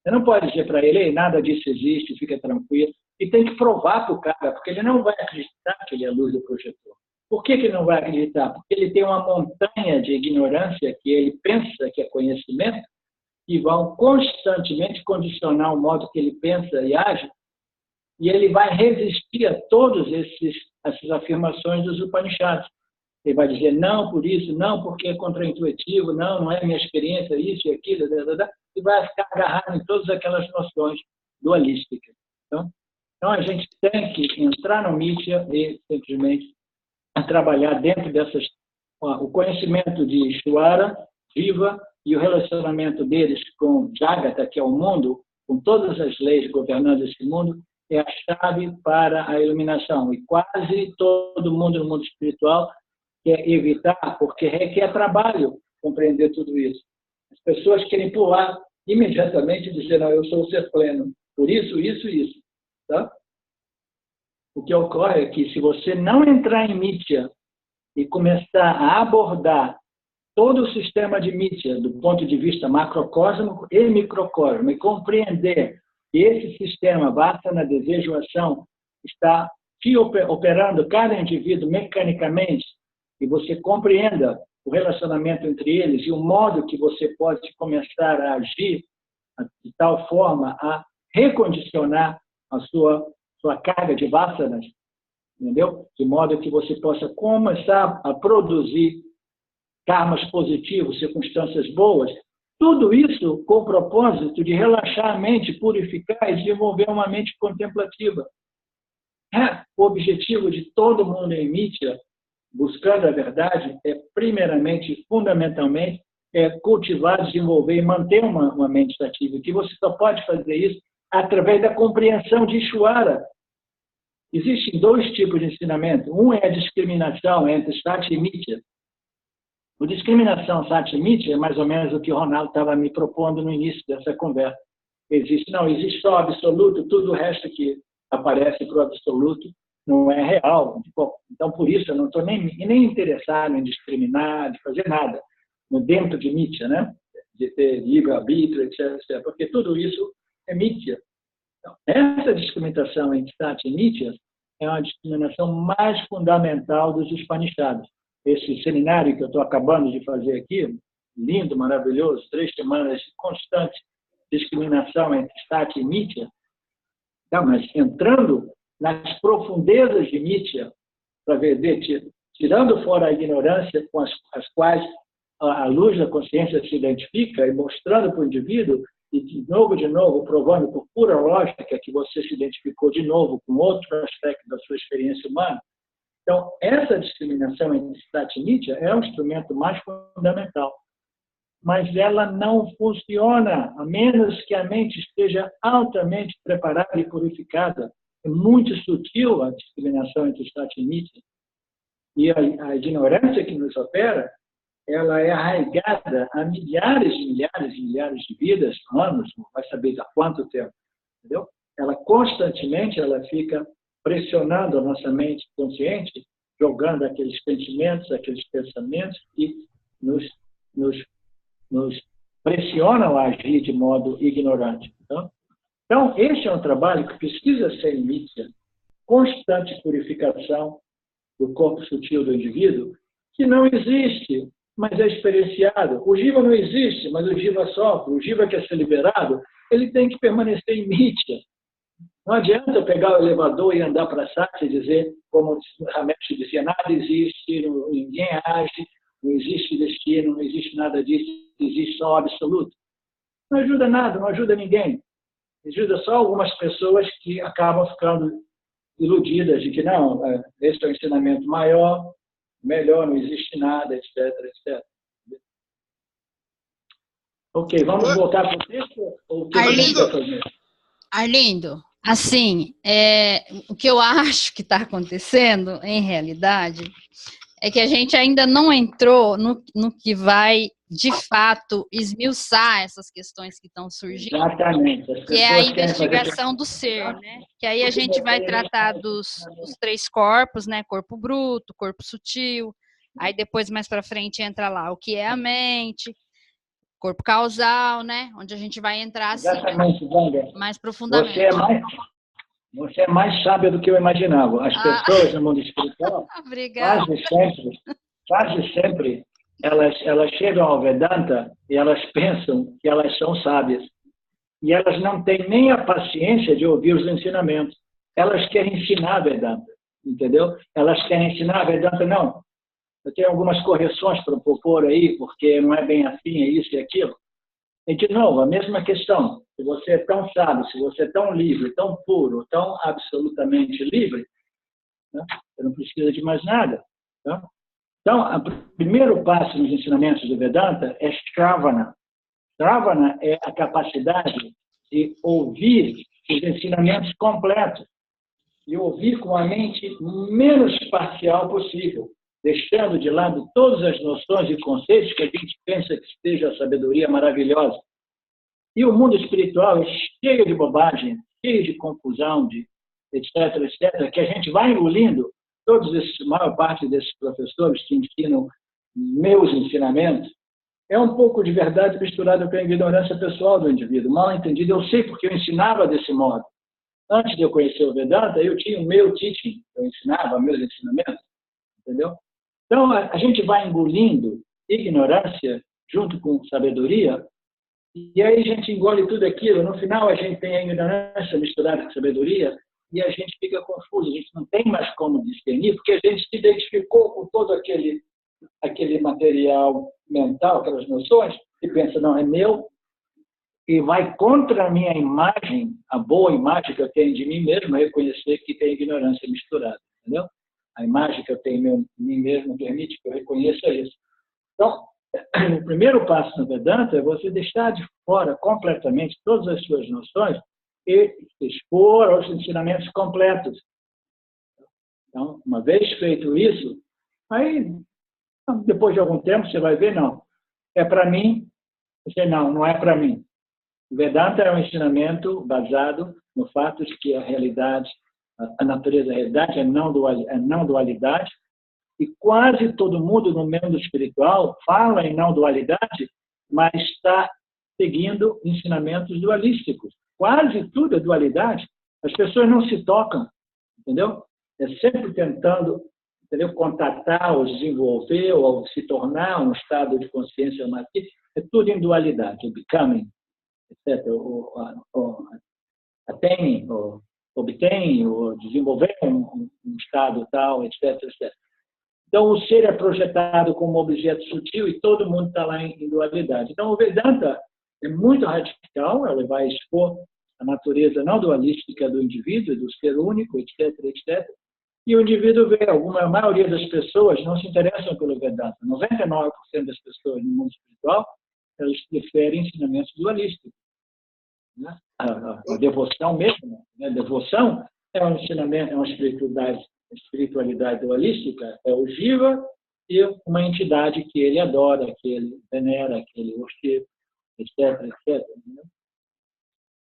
Você não pode dizer para ele, nada disso existe, fica tranquilo. E tem que provar para o cara, porque ele não vai acreditar que ele é a luz do projetor. Por que ele não vai acreditar? Porque ele tem uma montanha de ignorância que ele pensa que é conhecimento e vão constantemente condicionar o modo que ele pensa e age, e ele vai resistir a todas essas afirmações dos Upanishads. ele vai dizer não por isso, não porque é contraintuitivo, não é minha experiência, isso e aquilo, e vai ficar agarrado em todas aquelas noções dualísticas. Então a gente tem que entrar no mídia e simplesmente trabalhar dentro dessas... O conhecimento de Ishvara, Jiva, e o relacionamento deles com Jagata, que é o mundo, com todas as leis governando esse mundo, é a chave para a iluminação. E quase todo mundo no mundo espiritual quer evitar, porque requer trabalho compreender tudo isso. As pessoas querem pular imediatamente e dizer, não, eu sou o ser pleno, por isso, isso, isso. Tá? O que ocorre é que se você não entrar em Mithya e começar a abordar todo o sistema de Mithya do ponto de vista macrocósmico e microcósmico, e compreender que esse sistema, Vasana, desejo, ação, está te operando cada indivíduo mecanicamente, e você compreenda o relacionamento entre eles e o modo que você pode começar a agir de tal forma a recondicionar a sua carga de vasanas, entendeu? De modo que você possa começar a produzir karmas positivos, circunstâncias boas, tudo isso com o propósito de relaxar a mente, purificar e desenvolver uma mente contemplativa. O objetivo de todo mundo em Mithya, buscando a verdade, é primeiramente, fundamentalmente, cultivar, desenvolver e manter uma mente ativa. E que você só pode fazer isso através da compreensão de Ishvara. Existem dois tipos de ensinamento. Um é a discriminação entre Sati e Mithya. A discriminação Sati e Mithya é mais ou menos o que o Ronaldo estava me propondo no início dessa conversa. Existe só absoluto, tudo o resto que aparece para o absoluto não é real. Então, por isso, eu não estou nem interessado em discriminar, de fazer nada dentro de Mithya, né? De ter livre-arbítrio, etc. Porque tudo isso é Mithya. Então, essa discriminação entre Sati e Mithya é uma discriminação mais fundamental dos Upanishads. Esse seminário que eu estou acabando de fazer aqui, lindo, maravilhoso, 3 semanas de constante discriminação entre Sati e Mithya, mas entrando nas profundezas de Mithya, para ver, tirando fora a ignorância com as quais a luz da consciência se identifica e mostrando para o indivíduo, e de novo, provando por pura lógica que você se identificou de novo com outro aspecto da sua experiência humana. Então, essa discriminação entre Sati e Mithya é o instrumento mais fundamental. Mas ela não funciona, a menos que a mente esteja altamente preparada e purificada. É muito sutil a discriminação entre Sati e Mithya. E a ignorância que nos opera, ela é arraigada há milhares e milhares e milhares de vidas, anos, não vai saber há quanto tempo. Entendeu? Ela constantemente fica pressionando a nossa mente consciente, jogando aqueles sentimentos, aqueles pensamentos que nos pressionam a agir de modo ignorante. Então, este é um trabalho que precisa ser em Mithya, constante purificação do corpo sutil do indivíduo, que não existe, mas é experienciado. O Jiva não existe, mas o Jiva sofre. O Jiva quer ser liberado, ele tem que permanecer em Mithya. Não adianta eu pegar o elevador e andar para Sati e dizer, como Ramesh dizia, nada existe, ninguém age, não existe destino, não existe nada disso, existe só o absoluto. Não ajuda nada, não ajuda ninguém. Ajuda só algumas pessoas que acabam ficando iludidas de que não, esse é o ensinamento maior, melhor, não existe nada, etc, etc. Ok, vamos voltar para o texto? Ou o que você vai fazer? Arlindo, assim, o que eu acho que está acontecendo, em realidade, é que a gente ainda não entrou no que vai, de fato, esmiuçar essas questões que estão surgindo. Exatamente. Que é a investigação do ser, né? Que aí a gente vai tratar dos 3 corpos, né? Corpo bruto, corpo sutil, aí depois, mais para frente, entra lá o que é a mente, corpo causal, né? Onde a gente vai entrar assim, mais profundamente. Você é mais sábia do que eu imaginava. As pessoas no mundo espiritual, quase sempre, elas chegam ao Vedanta e elas pensam que elas são sábias. E elas não têm nem a paciência de ouvir os ensinamentos. Elas querem ensinar a Vedanta, entendeu? Elas querem ensinar a Vedanta, não. eu tenho algumas correções para propor aí, porque não é bem assim, é isso e aquilo. E, de novo, a mesma questão. Se você é tão sábio, se você é tão livre, tão puro, tão absolutamente livre, né, você não precisa de mais nada. Tá? Então, o primeiro passo nos ensinamentos do Vedanta é Shravana. Shravana é a capacidade de ouvir os ensinamentos completos e ouvir com a mente menos parcial possível, deixando de lado todas as noções e conceitos que a gente pensa que seja a sabedoria maravilhosa. E o mundo espiritual é cheio de bobagem, cheio de confusão, de etc., etc., que a gente vai engolindo. A maior parte desses professores que ensinam meus ensinamentos é um pouco de verdade misturada com a ignorância pessoal do indivíduo, mal entendido. Eu sei porque eu ensinava desse modo. Antes de eu conhecer o Vedanta, eu tinha o meu teaching, eu ensinava meus ensinamentos, entendeu? Então, a gente vai engolindo ignorância junto com sabedoria, e aí a gente engole tudo aquilo. No final, a gente tem a ignorância misturada com sabedoria, e a gente fica confuso, a gente não tem mais como discernir, porque a gente se identificou com todo aquele material mental, aquelas noções, e pensa, não, é meu, e vai contra a minha imagem, a boa imagem que eu tenho de mim mesmo, reconhecer que tem ignorância misturada, entendeu? A imagem que eu tenho de mim mesmo permite que eu reconheça isso. Então, o primeiro passo no Vedanta é você deixar de fora completamente todas as suas noções e expor aos ensinamentos completos. Então, uma vez feito isso, aí, depois de algum tempo, você vai ver, não, é para mim, você não é para mim. O Vedanta é um ensinamento baseado no fato de que a realidade, a natureza da realidade é não dualidade, e quase todo mundo no mundo espiritual fala em não dualidade, mas está seguindo ensinamentos dualísticos. Quase tudo é dualidade. As pessoas não se tocam, entendeu? É sempre tentando, entendeu, contatar ou desenvolver ou se tornar um estado de consciência mais. É tudo em dualidade, o becoming, etc. Atém, obtém, ou desenvolver um estado tal, etc., etc. Então, o ser é projetado como objeto sutil e todo mundo está lá em dualidade. Então, o Vedanta é muito radical, ela vai expor a natureza não dualística do indivíduo, do ser único, etc., etc. E o indivíduo vê, a maioria das pessoas não se interessam pelo Vedanta. 99% das pessoas no mundo espiritual, elas preferem ensinamentos dualísticos. Né? A devoção mesmo, né? A devoção é um ensinamento, é uma espiritualidade dualística, é o Jiva e uma entidade que ele adora, que ele venera, que ele worship, etc., etc. Né?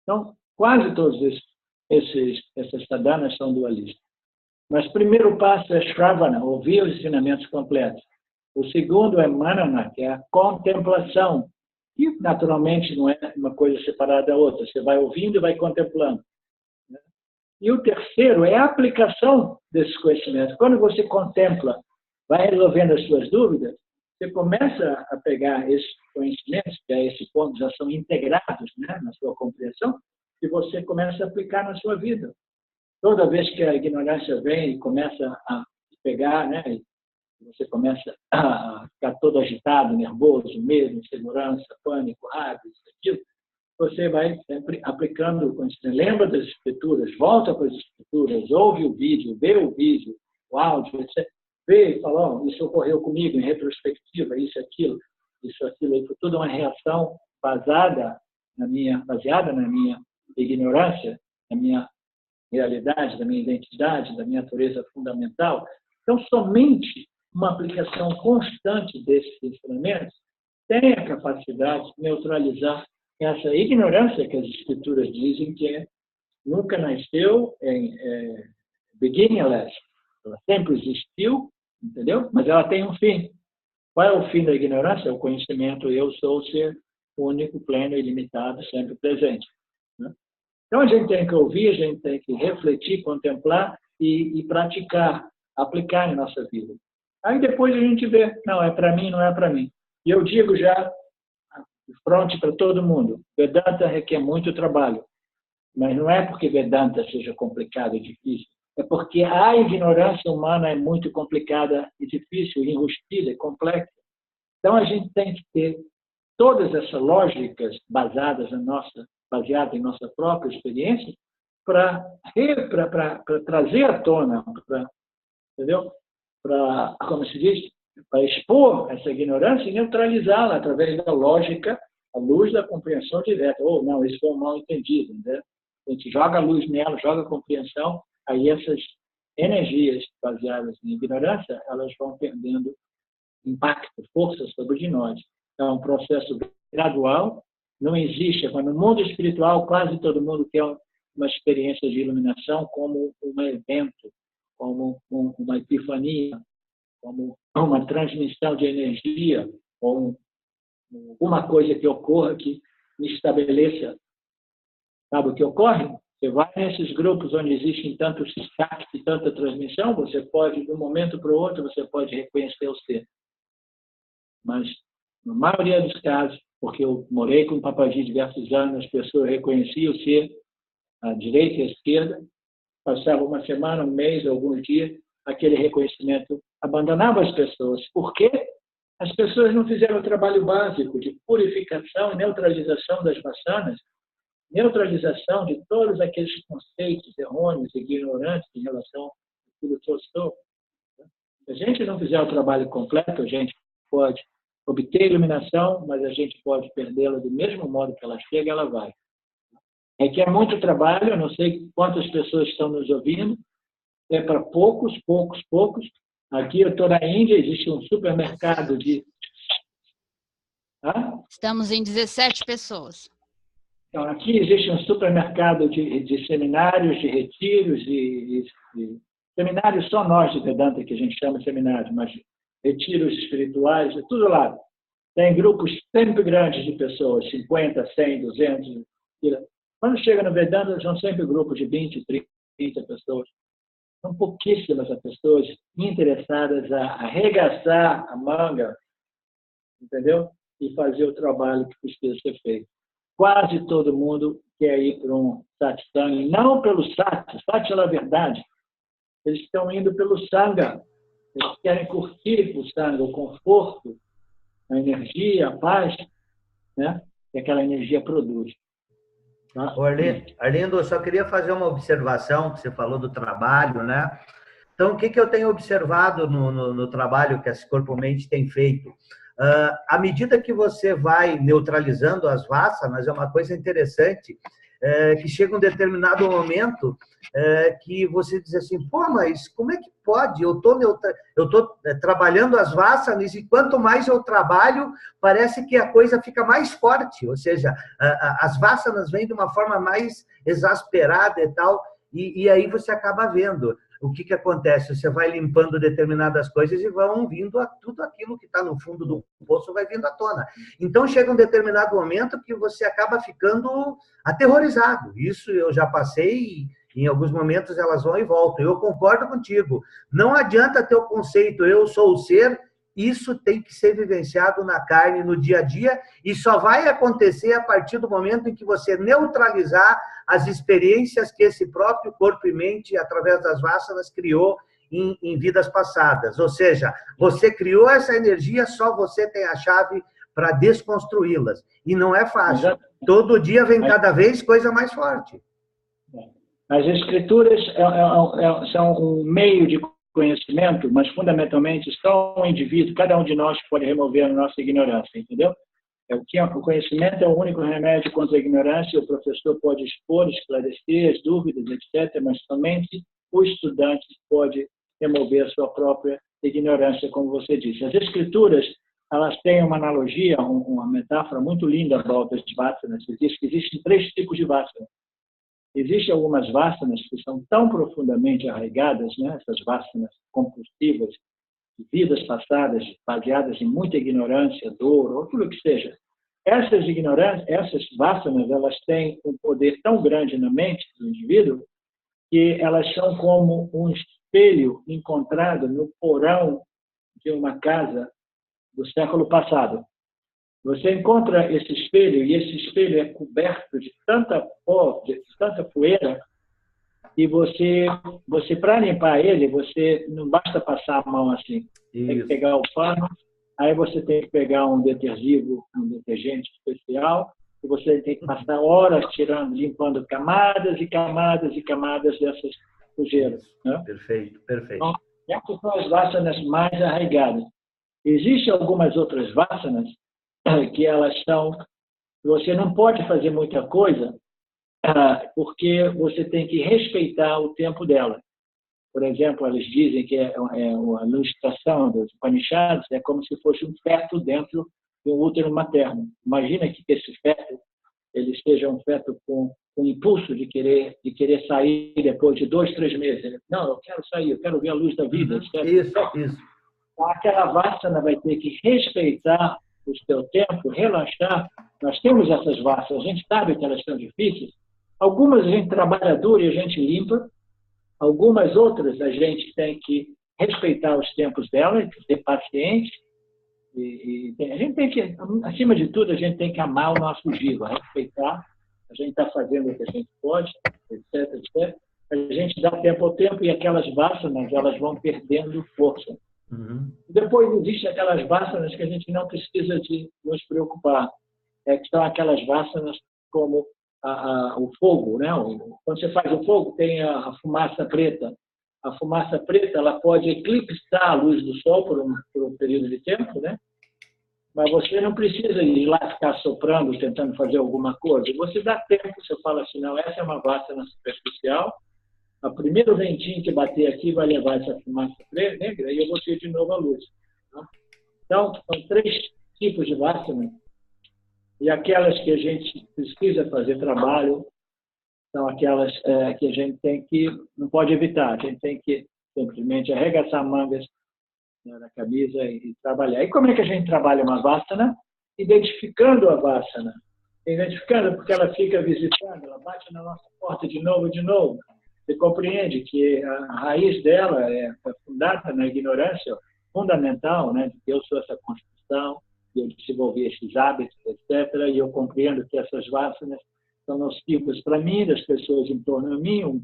Então, quase todos essas sadhanas são dualistas. Mas o primeiro passo é Shravana, ouvir os ensinamentos completos. O segundo é Manana, que é a contemplação, que naturalmente não é uma coisa separada da outra. Você vai ouvindo e vai contemplando. E o terceiro é a aplicação desses conhecimentos. Quando você contempla, vai resolvendo as suas dúvidas, você começa a pegar esses conhecimentos, que a esse ponto já são integrados, né, na sua compreensão, e você começa a aplicar na sua vida. Toda vez que a ignorância vem e começa a pegar, né, você começa a ficar todo agitado, nervoso, medo, insegurança, pânico, raiva, isso, aquilo, você vai sempre aplicando o conhecimento. Lembra das escrituras, volta para as escrituras, ouve o vídeo, vê o vídeo, o áudio, etc. Vê e fala, oh, isso ocorreu comigo em retrospectiva, isso, aquilo, foi tudo uma reação baseada na minha ignorância, na minha realidade, da minha identidade, da minha natureza fundamental. Então, somente uma aplicação constante desses ensinamentos tem a capacidade de neutralizar essa ignorância que as escrituras dizem que nunca nasceu beginningless. Ela sempre existiu, entendeu? Mas ela tem um fim. Qual é o fim da ignorância? O conhecimento, eu sou o ser único, pleno, ilimitado, sempre presente. Né? Então, a gente tem que ouvir, a gente tem que refletir, contemplar e praticar, aplicar em nossa vida. Aí depois a gente vê, não, é para mim, não é para mim. E eu digo já, pronto para todo mundo, Vedanta requer muito trabalho. Mas não é porque Vedanta seja complicado e difícil, é porque a ignorância humana é muito complicada e difícil, enrustida, complexa. Então, a gente tem que ter todas essas lógicas baseadas em nossa própria experiência para trazer à tona, entendeu? Para, como se diz, para expor essa ignorância e neutralizá-la através da lógica, à luz da compreensão direta. Ou não, isso foi um mal entendido, né? A gente joga a luz nela, joga a compreensão, aí essas energias baseadas em ignorância, elas vão perdendo impacto, força sobre nós. É um processo gradual, não existe, no mundo espiritual quase todo mundo quer uma experiência de iluminação como um evento, como uma epifania, como uma transmissão de energia, ou alguma coisa que ocorra que me estabeleça. Sabe o que ocorre? Você vai nesses grupos onde existem tantos saques e tanta transmissão, você pode, de um momento para o outro, você pode reconhecer o ser. Mas, na maioria dos casos, porque eu morei com o Papaji diversos anos, as pessoas reconheciam o ser, à direita e à esquerda, passava uma semana, um mês, alguns dias, aquele reconhecimento abandonava as pessoas. Por quê? As pessoas não fizeram o trabalho básico de purificação e neutralização das vasanas, neutralização de todos aqueles conceitos errôneos e ignorantes em relação àquilo que eu sou. Se a gente não fizer o trabalho completo, a gente pode obter iluminação, mas a gente pode perdê-la do mesmo modo que ela chega, ela vai. Requer muito trabalho, eu não sei quantas pessoas estão nos ouvindo, é para poucos. Aqui eu estou na Índia, existe um supermercado de... Estamos em 17 pessoas. Então, aqui existe um supermercado de seminários, de retiros, seminários só nós de Vedanta, que a gente chama de seminários, mas retiros espirituais, é tudo lá. Tem grupos sempre grandes de pessoas, 50, 100, 200. Quando chega no Vedanta, são sempre grupos de 20, 30 pessoas. São pouquíssimas as pessoas interessadas a arregaçar a manga, entendeu? E fazer o trabalho que precisa ser feito. Quase todo mundo quer ir para um satsang, não pelo sat, sat é a verdade. Eles estão indo pelo sangha. Eles querem curtir o sangha, o conforto, a energia, a paz, né? Que aquela energia produz. Tá? Arlindo, eu só queria fazer uma observação, que você falou do trabalho, né? Então, o que eu tenho observado no trabalho que esse Corpo-Mente tem feito? À medida que você vai neutralizando as vasanas, é uma coisa interessante, que chega um determinado momento que você diz assim, pô, mas como é que pode? Eu tô trabalhando as vasanas e quanto mais eu trabalho, parece que a coisa fica mais forte, ou seja, as vasanas vêm de uma forma mais exasperada e tal, e aí você acaba vendo o que acontece. Você vai limpando determinadas coisas e vão vindo tudo aquilo que está no fundo do poço vai vindo à tona. Então, chega um determinado momento que você acaba ficando aterrorizado. Isso eu já passei e em alguns momentos elas vão e voltam. Eu concordo contigo. Não adianta ter o conceito, eu sou o ser, isso tem que ser vivenciado na carne, no dia a dia, e só vai acontecer a partir do momento em que você neutralizar as experiências que esse próprio corpo e mente, através das vasanas, criou em vidas passadas. Ou seja, você criou essa energia, só você tem a chave para desconstruí-las. E não é fácil. Todo dia vem cada vez coisa mais forte. As escrituras são um meio de conhecimento, mas fundamentalmente só um indivíduo, cada um de nós pode remover a nossa ignorância, entendeu? O conhecimento é o único remédio contra a ignorância, o professor pode expor, esclarecer as dúvidas, etc., mas somente o estudante pode remover a sua própria ignorância, como você disse. As escrituras, elas têm uma analogia, uma metáfora muito linda à volta das vasanas. Diz que existem 3 tipos de vasanas. Existem algumas vasanas que são tão profundamente arraigadas, né, essas vasanas compulsivas, de vidas passadas, baseadas em muita ignorância, dor, ou tudo que seja. Essas vasanas, elas têm um poder tão grande na mente do indivíduo que elas são como um espelho encontrado no porão de uma casa do século passado. Você encontra esse espelho, e esse espelho é coberto de tanta pó, de tanta poeira, e você para limpar ele, você não basta passar a mão assim. Tem que pegar o pano, aí você tem que pegar um detersivo, um detergente especial, e você tem que passar horas limpando camadas e camadas e camadas dessas sujeiras. Né? Perfeito. Então, essas são as vasanas mais arraigadas. Existem algumas outras vasanas que elas são... Você não pode fazer muita coisa porque você tem que respeitar o tempo dela. Por exemplo, eles dizem que a ilustração dos Upanishads é como se fosse um feto dentro de um útero materno. Imagina que esse feto ele seja um feto com impulso de querer sair depois de 2, 3 meses. Ele, não, eu quero sair, eu quero ver a luz da vida. Isso. Aquela vasana vai ter que respeitar o seu tempo, relaxar. Nós temos essas vasanas, a gente sabe que elas são difíceis. Algumas a gente trabalha duro e a gente limpa. Algumas outras a gente tem que respeitar os tempos dela, ser paciente. E a gente tem que, acima de tudo, a gente tem que amar o nosso jiva, respeitar. A gente está fazendo o que a gente pode, etc, etc. A gente dá tempo ao tempo e aquelas vasanas, elas vão perdendo força. Depois existem aquelas vasanas que a gente não precisa de nos preocupar. Que são aquelas vasanas como o fogo, né? Quando você faz o fogo, tem a fumaça preta. A fumaça preta ela pode eclipsar a luz do sol por um período de tempo, né? Mas você não precisa ir lá ficar soprando, tentando fazer alguma coisa. Você dá tempo, você fala assim, não, essa é uma vasana superficial, o primeiro ventinho que bater aqui vai levar essa fumaça negra e eu vou ter de novo a luz. Tá? Então, são 3 tipos de vasana. E aquelas que a gente precisa fazer trabalho são aquelas que a gente não pode evitar. A gente tem que simplesmente arregaçar mangas na camisa e trabalhar. E como é que a gente trabalha uma vasana? Identificando a vasana. Identificando porque ela fica visitando, ela bate na nossa porta de novo e de novo. Você compreende que a raiz dela é fundada na ignorância fundamental, né? De que eu sou essa construção, eu desenvolvi esses hábitos, etc. E eu compreendo que essas vasanas são nocivas para mim, das pessoas em torno de mim, o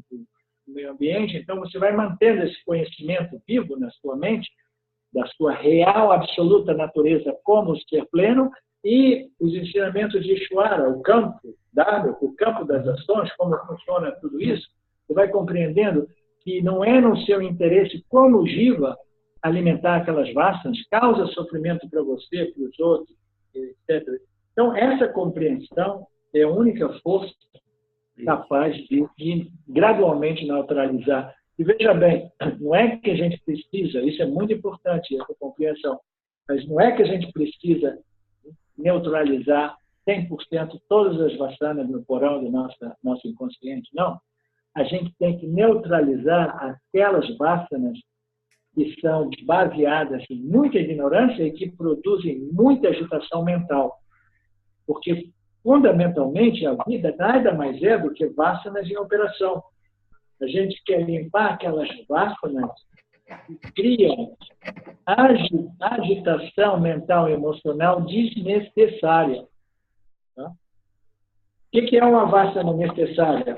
meio ambiente. Então, você vai mantendo esse conhecimento vivo na sua mente, da sua real, absoluta natureza como ser pleno e os ensinamentos de Ishvara, o campo dado, o campo das ações, como funciona tudo isso. Você vai compreendendo que não é no seu interesse como jiva alimentar aquelas vasanas, causa sofrimento para você, para os outros, etc. Então, essa compreensão é a única força capaz de gradualmente neutralizar. E veja bem, não é que a gente precisa, isso é muito importante, essa compreensão, mas não é que a gente precisa neutralizar 100% todas as vasanas no porão do nosso inconsciente, não. A gente tem que neutralizar aquelas vasanas que são baseadas em muita ignorância e que produzem muita agitação mental. Porque, fundamentalmente, a vida nada mais é do que vasanas em operação. A gente quer limpar aquelas vasanas que criam agitação mental e emocional desnecessária. Tá? O que é uma vasana necessária?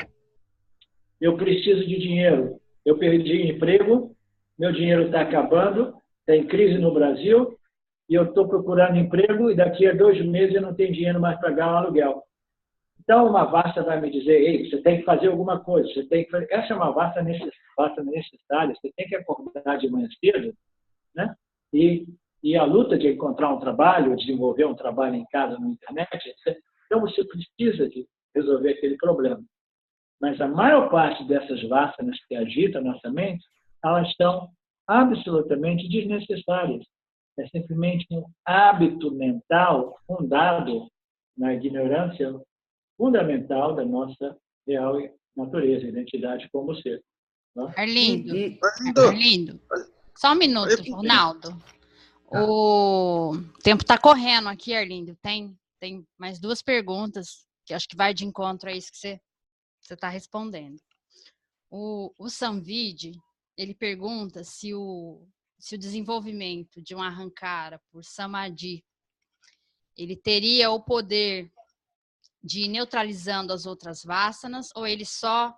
Eu preciso de dinheiro. Eu perdi emprego, meu dinheiro está acabando, tem crise no Brasil, e eu estou procurando emprego e daqui a 2 meses eu não tenho dinheiro mais para pagar um aluguel. Então, uma vasana vai me dizer, ei, você tem que fazer alguma coisa, você tem que fazer... Essa é uma vasana necessária, você tem que acordar de manhã cedo, né? E a luta de encontrar um trabalho, desenvolver um trabalho em casa, na internet, etc. Então, você precisa de resolver aquele problema. Mas a maior parte dessas vasanas que agitam a nossa mente, elas são absolutamente desnecessárias. É simplesmente um hábito mental fundado na ignorância fundamental da nossa real natureza, identidade como ser. Tá? Arlindo, só um minuto, Ronaldo. O tempo está correndo aqui, Arlindo. Tem mais 2 perguntas que acho que vai de encontro a isso que você está respondendo. O Samvid, ele pergunta se o desenvolvimento de um Ahankara por Samadhi, ele teria o poder de ir neutralizando as outras vasanas, ou ele só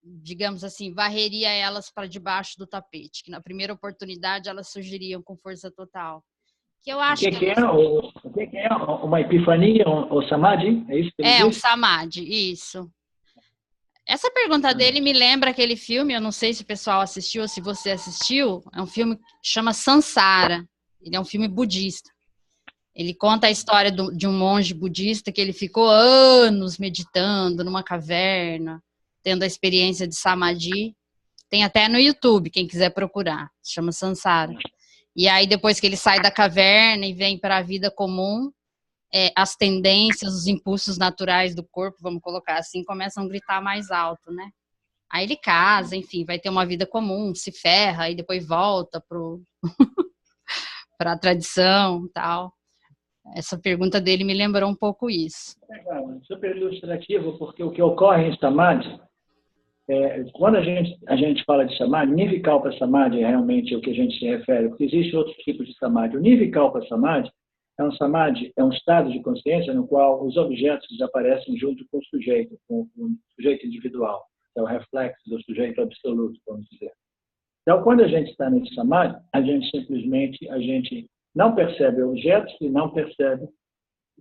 digamos assim, varreria elas para debaixo do tapete, que na primeira oportunidade elas surgiriam com força total. Que eu acho o que é uma epifania, o samadhi? É isso que ele diz? Um diz? samadhi, isso. Essa pergunta dele me lembra aquele filme, eu não sei se o pessoal assistiu ou se você assistiu, é um filme que chama Sansara. Ele é um filme budista. Ele conta a história de um monge budista que ele ficou anos meditando numa caverna, tendo a experiência de samadhi. Tem até no YouTube, quem quiser procurar. Se chama Sansara. E aí, depois que ele sai da caverna e vem para a vida comum, as tendências, os impulsos naturais do corpo, vamos colocar assim, começam a gritar mais alto, né? Aí ele casa, enfim, vai ter uma vida comum, se ferra, e depois volta para a tradição e tal. Essa pergunta dele me lembrou um pouco isso. Legal, super ilustrativo, porque o que ocorre em Samadhi, quando a gente fala de Samadhi, Nirvikalpa Samadhi é realmente o que a gente se refere, porque existe outros tipos de Samadhi. O Nirvikalpa Samadhi, é um estado de consciência no qual os objetos desaparecem junto com o sujeito individual, é o reflexo do sujeito absoluto, vamos dizer. Então, quando a gente está nesse Samadhi, a gente não percebe objetos e não percebe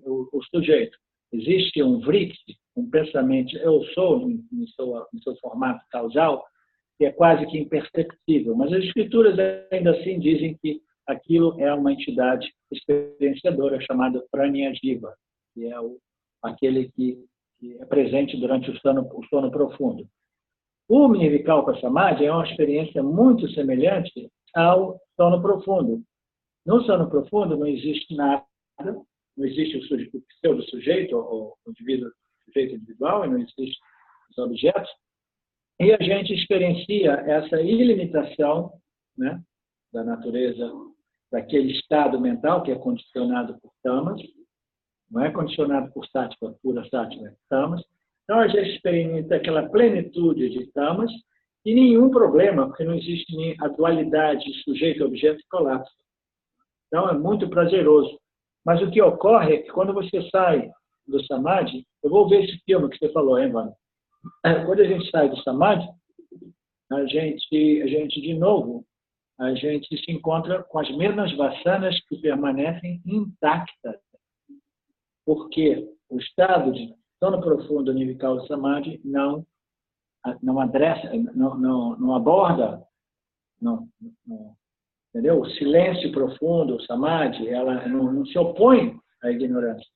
o sujeito. Existe um vritti, um pensamento eu sou, no seu formato causal, que é quase que imperceptível. Mas as escrituras ainda assim dizem que aquilo é uma entidade experienciadora chamada Pranya-jiva, que é aquele que é presente durante o sono profundo. O Nirvikalpa Samadhi é uma experiência muito semelhante ao sono profundo. No sono profundo não existe nada, não existe o pseudo-sujeito, o sujeito individual, e não existem os objetos, e a gente experiencia essa ilimitação, né, da natureza, daquele estado mental que é condicionado por tamas, não é condicionado por sátiva, pura sátiva, tamas. Então a gente experimenta aquela plenitude de tamas e nenhum problema, porque não existe nem a dualidade sujeito-objeto que colapsa. Então, é muito prazeroso. Mas o que ocorre é que quando você sai do Samadhi, eu vou ver esse filme que você falou, hein, Vânia? Quando a gente sai do Samadhi, a gente de novo, a gente se encontra com as mesmas vasanas que permanecem intactas. Porque o estado de sono profundo Nirvikalpa Samadhi não aborda, entendeu? O silêncio profundo, o Samadhi, ela não se opõe à ignorância.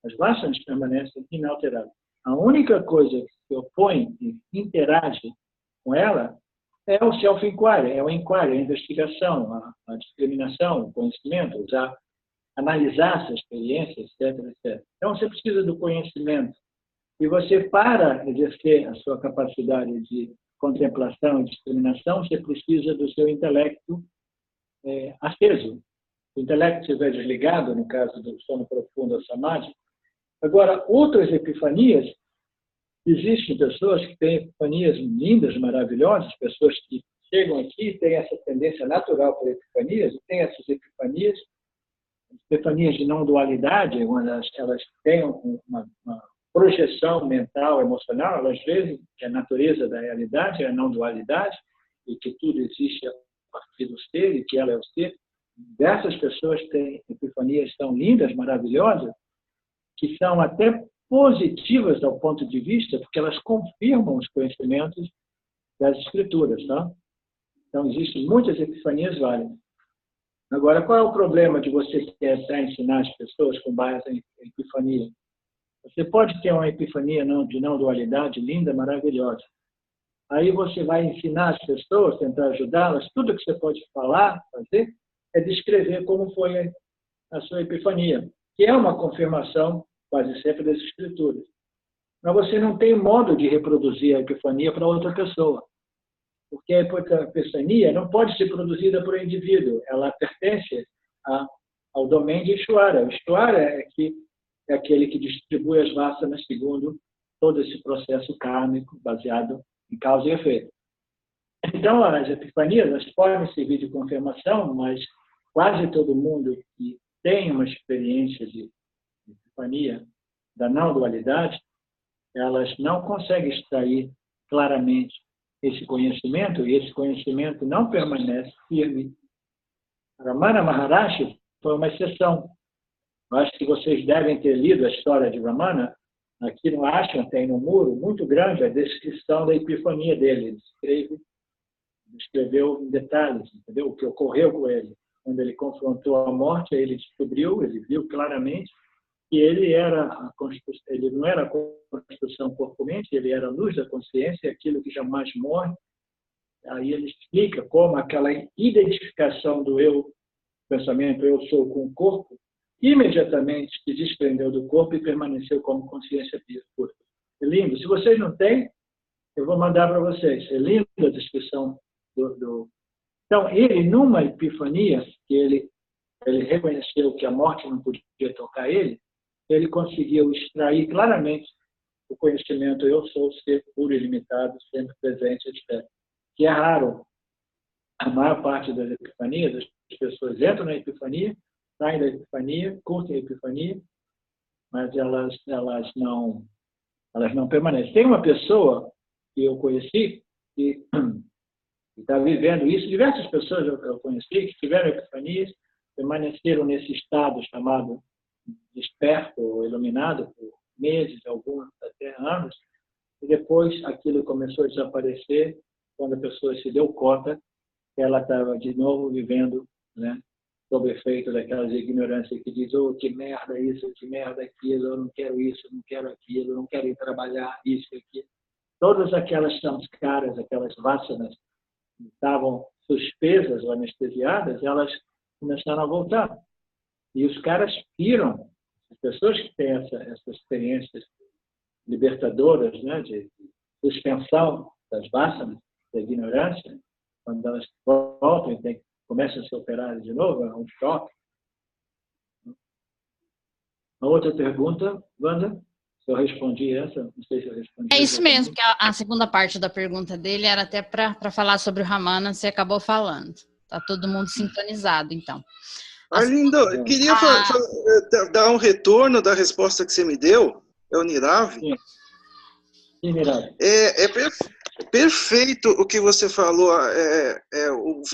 As vasanas permanecem inalteradas. A única coisa que se opõe e interage com ela é o self-inquiry, é o inquiry, a investigação, a discriminação, o conhecimento, analisar essa experiência, etc, etc. Então, você precisa do conhecimento. E você, para exercer a sua capacidade de contemplação e discriminação, você precisa do seu intelecto aceso. O intelecto estiver desligado, no caso do sono profundo ou Samadhi. Agora, outras epifanias, existem pessoas que têm epifanias lindas, maravilhosas, pessoas que chegam aqui e têm essa tendência natural para epifanias, e têm essas epifanias de não dualidade, quando elas têm uma projeção mental, emocional, elas veem que a natureza da realidade é a não dualidade e que tudo existe a partir do ser e que ela é o ser. Dessas pessoas têm epifanias tão lindas, maravilhosas, que são até positivas ao ponto de vista, porque elas confirmam os conhecimentos das escrituras, tá? Então, existem muitas epifanias válidas. Agora, qual é o problema de você tentar ensinar as pessoas com base em epifania? Você pode ter uma epifania de não dualidade linda, maravilhosa. Aí você vai ensinar as pessoas, tentar ajudá-las, tudo que você pode falar, fazer, é descrever como foi a sua epifania, que é uma confirmação quase sempre das escrituras. Mas você não tem modo de reproduzir a epifania para outra pessoa, porque a epifania não pode ser produzida por um indivíduo, ela pertence ao domínio de Ishvara. O Ishvara é aquele que distribui as vasanas segundo todo esse processo kármico baseado em causa e efeito. Então, as epifanias elas podem servir de confirmação, mas quase todo mundo que tem uma experiência de epifania da não dualidade, elas não conseguem extrair claramente esse conhecimento, e esse conhecimento não permanece firme. Ramana Maharshi foi uma exceção. Eu acho que vocês devem ter lido a história de Ramana. Aqui no Ashram tem um muro muito grande a descrição da epifania dele. Ele escreveu em detalhes, entendeu? O que ocorreu com ele. Quando ele confrontou a morte, ele descobriu, ele viu claramente que ele não era a construção corpo-mente, ele era a luz da consciência, aquilo que jamais morre. Aí ele explica como aquela identificação do eu, pensamento eu sou com o corpo, imediatamente se desprendeu do corpo e permaneceu como consciência pura. É lindo. Se vocês não têm, eu vou mandar para vocês. É lindo a descrição do... Então, ele, numa epifania, que ele reconheceu que a morte não podia tocar ele conseguiu extrair claramente o conhecimento eu sou ser puro e ilimitado, sempre presente, etc. Que é raro. A maior parte das epifanias, as pessoas entram na epifania, saem da epifania, curtem a epifania, mas elas não permanecem. Tem uma pessoa que eu conheci que está vivendo isso, diversas pessoas eu conheci que tiveram epifanias, permaneceram nesse estado chamado desperto ou iluminado por meses, alguns até anos, e depois aquilo começou a desaparecer quando a pessoa se deu conta que ela estava de novo vivendo, né, sob efeito daquelas ignorâncias que diz, oh, que merda isso, que merda aquilo, eu não quero isso, eu não quero aquilo, eu não quero ir trabalhar, isso e aquilo. Todas aquelas samskaras, aquelas vasanas que estavam suspensas ou anestesiadas, elas começaram a voltar. E os caras viram, as pessoas que têm essas experiências libertadoras, né, de suspensão das vasanas, da ignorância, quando elas voltam e começam a se operar de novo, é um choque. Uma outra pergunta, Wanda? Se eu respondi essa, não sei se eu respondi. É isso mesmo, porque a segunda parte da pergunta dele era até para falar sobre o Ramana, você acabou falando. Está todo mundo sintonizado, então. Arlindo, eu queria dar um retorno da resposta que você me deu, é o Nirav. Sim, Nirav. É perfeito o que você falou.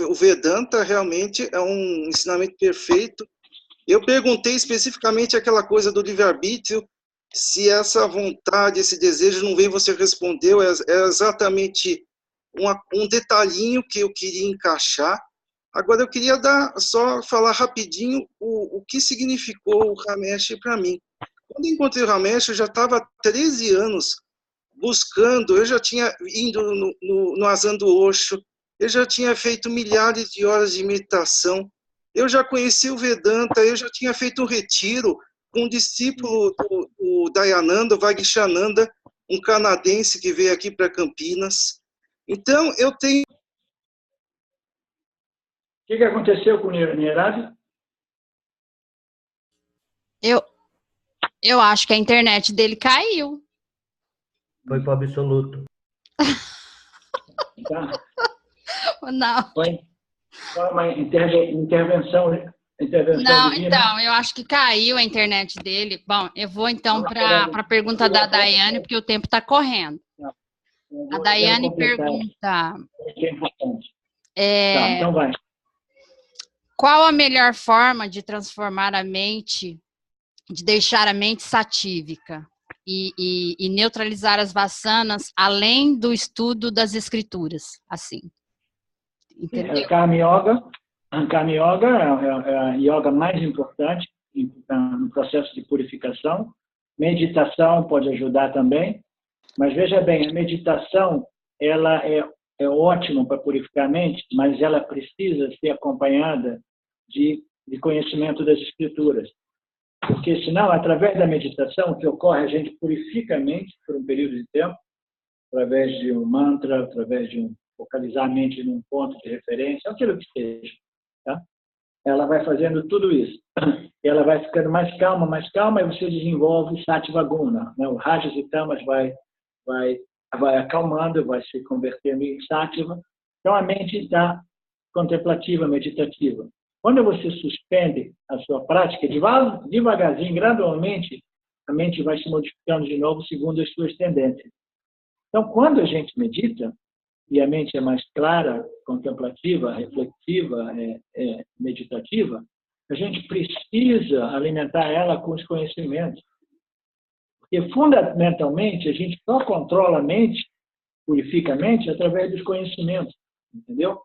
O Vedanta realmente é um ensinamento perfeito. Eu perguntei especificamente aquela coisa do livre-arbítrio, se essa vontade, esse desejo não vem, você respondeu, é exatamente um detalhinho que eu queria encaixar. Agora, eu queria só falar rapidinho o que significou o Ramesh para mim. Quando eu encontrei o Ramesh, eu já estava há 13 anos buscando, eu já tinha ido no Asan do Osho, eu já tinha feito milhares de horas de meditação, eu já conheci o Vedanta, eu já tinha feito um retiro com um discípulo do Dayananda, o Vagishananda, um canadense que veio aqui para Campinas. Então, eu tenho... O que aconteceu com o Nirav? Eu acho que a internet dele caiu. Foi para o absoluto. Tá. Não. Foi uma intervenção Não, divina. então, eu acho que caiu a internet dele. Bom, eu vou então para a pergunta da Daiane, porque o tempo está correndo. A Daiane pergunta... Tá, então vai. Qual a melhor forma de transformar a mente, de deixar a mente satívica e neutralizar as vasanas, além do estudo das escrituras, assim? Entendeu? A Karma Yoga é a yoga mais importante no processo de purificação. Meditação pode ajudar também, mas veja bem, a meditação ela é ótima para purificar a mente, mas ela precisa ser acompanhada de conhecimento das escrituras. Porque senão, através da meditação, o que ocorre, a gente purifica a mente por um período de tempo, através de um mantra, através de focalizar a mente num ponto de referência, aquilo que seja. Tá? Ela vai fazendo tudo isso. Ela vai ficando mais calma, e você desenvolve Sattva Guna. Né? O Rajas e Tamas vai acalmando, vai se convertendo em Sattva. Então, a mente está contemplativa, meditativa. Quando você suspende a sua prática, devagarzinho, gradualmente, a mente vai se modificando de novo segundo as suas tendências. Então, quando a gente medita, e a mente é mais clara, contemplativa, reflexiva, meditativa, a gente precisa alimentar ela com os conhecimentos. Porque, fundamentalmente, a gente só controla a mente, purifica a mente, através dos conhecimentos. Entendeu?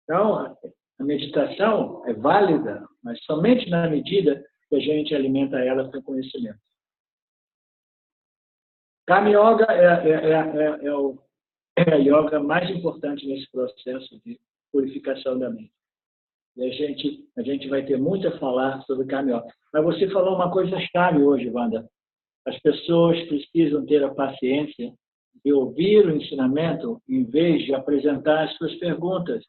Então, a meditação é válida, mas somente na medida que a gente alimenta ela com conhecimento. Karma Yoga é a yoga mais importante nesse processo de purificação da mente. E a gente vai ter muito a falar sobre Karma Yoga. Mas você falou uma coisa chave hoje, Wanda. As pessoas precisam ter a paciência de ouvir o ensinamento em vez de apresentar as suas perguntas.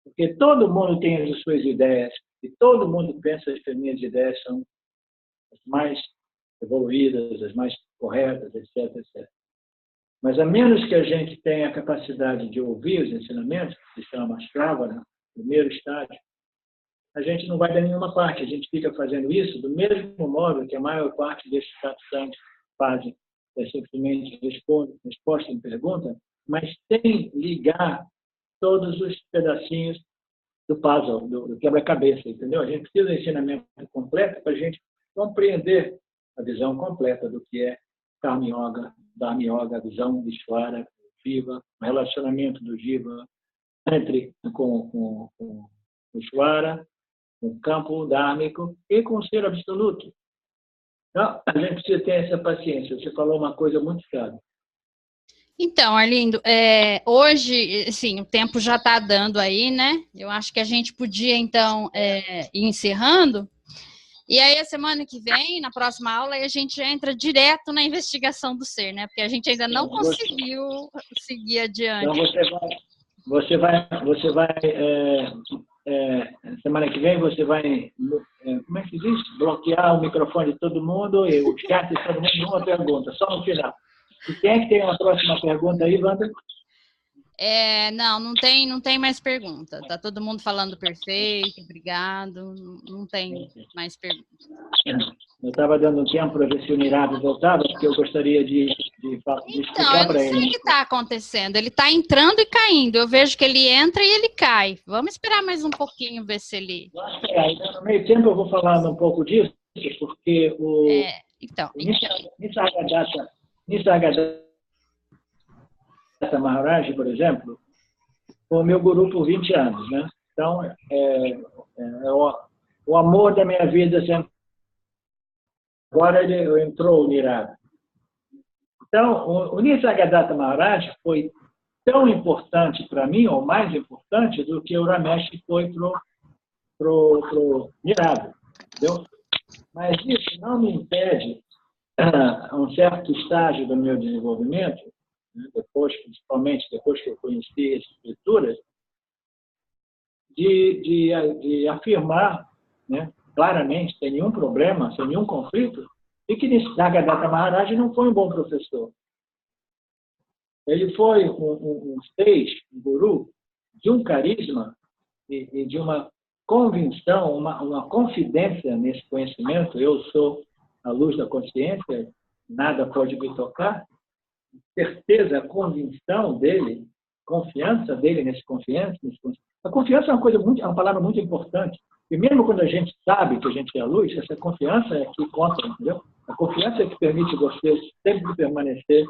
Porque todo mundo tem as suas ideias e todo mundo pensa que as minhas ideias são as mais evoluídas, as mais corretas, etc, etc. Mas a menos que a gente tenha a capacidade de ouvir os ensinamentos, que se chama Shravana, primeiro estágio, a gente não vai dar nenhuma parte. A gente fica fazendo isso do mesmo modo que a maior parte desses satsangs fazem. É simplesmente resposta em pergunta, mas sem ligar todos os pedacinhos do puzzle, do quebra-cabeça, entendeu? A gente precisa de ensinamento completo para a gente compreender a visão completa do que é Karma Yoga, Dharma Yoga, a visão de Ishvara, Jiva, o relacionamento do Jiva com o Ishvara, com o campo dharmico e com o ser absoluto. Então, a gente precisa ter essa paciência. Você falou uma coisa muito clara. Então, Arlindo, hoje, sim, o tempo já está dando aí, né? Eu acho que a gente podia, então, ir encerrando. E aí, a semana que vem, na próxima aula, a gente entra direto na investigação do ser, né? Porque a gente ainda não conseguiu seguir adiante. Então, você vai semana que vem, você vai, como é que diz? Bloquear o microfone de todo mundo e o chat de todo mundo numa pergunta, só no final. E quem é que tem uma próxima pergunta aí, Wanda? Não tem mais pergunta. Tá todo mundo falando perfeito, obrigado. Não tem mais pergunta. Eu estava dando um tempo para ver se o Nirado voltava, porque eu gostaria de explicar para ele. Então, eu não sei o que está acontecendo. Ele está entrando e caindo. Eu vejo que ele entra e ele cai. Vamos esperar mais um pouquinho, ver se ele... No meio tempo eu vou falando um pouco disso, porque o Nisargadatta Maharaj, por exemplo, foi o meu guru por 20 anos, né? Então, o amor da minha vida sempre... Agora ele entrou o Nirada. Então, o Nisargadatta Maharaj foi tão importante para mim, ou mais importante, do que o Ramesh foi pro Nirada. Entendeu? Mas isso não me impede, a um certo estágio do meu desenvolvimento, né, principalmente depois que eu conheci as escrituras, de afirmar, né, claramente, sem nenhum problema, sem nenhum conflito, e que Nisargadatta Maharaj não foi um bom professor. Ele foi um guru de um carisma e de uma convicção, uma confidência nesse conhecimento. Eu sou a luz da consciência, nada pode me tocar. Certeza, a convicção dele, confiança dele nesse confiança. A confiança é uma palavra muito importante. E mesmo quando a gente sabe que a gente é a luz, essa confiança é que conta, entendeu? A confiança é que permite você sempre permanecer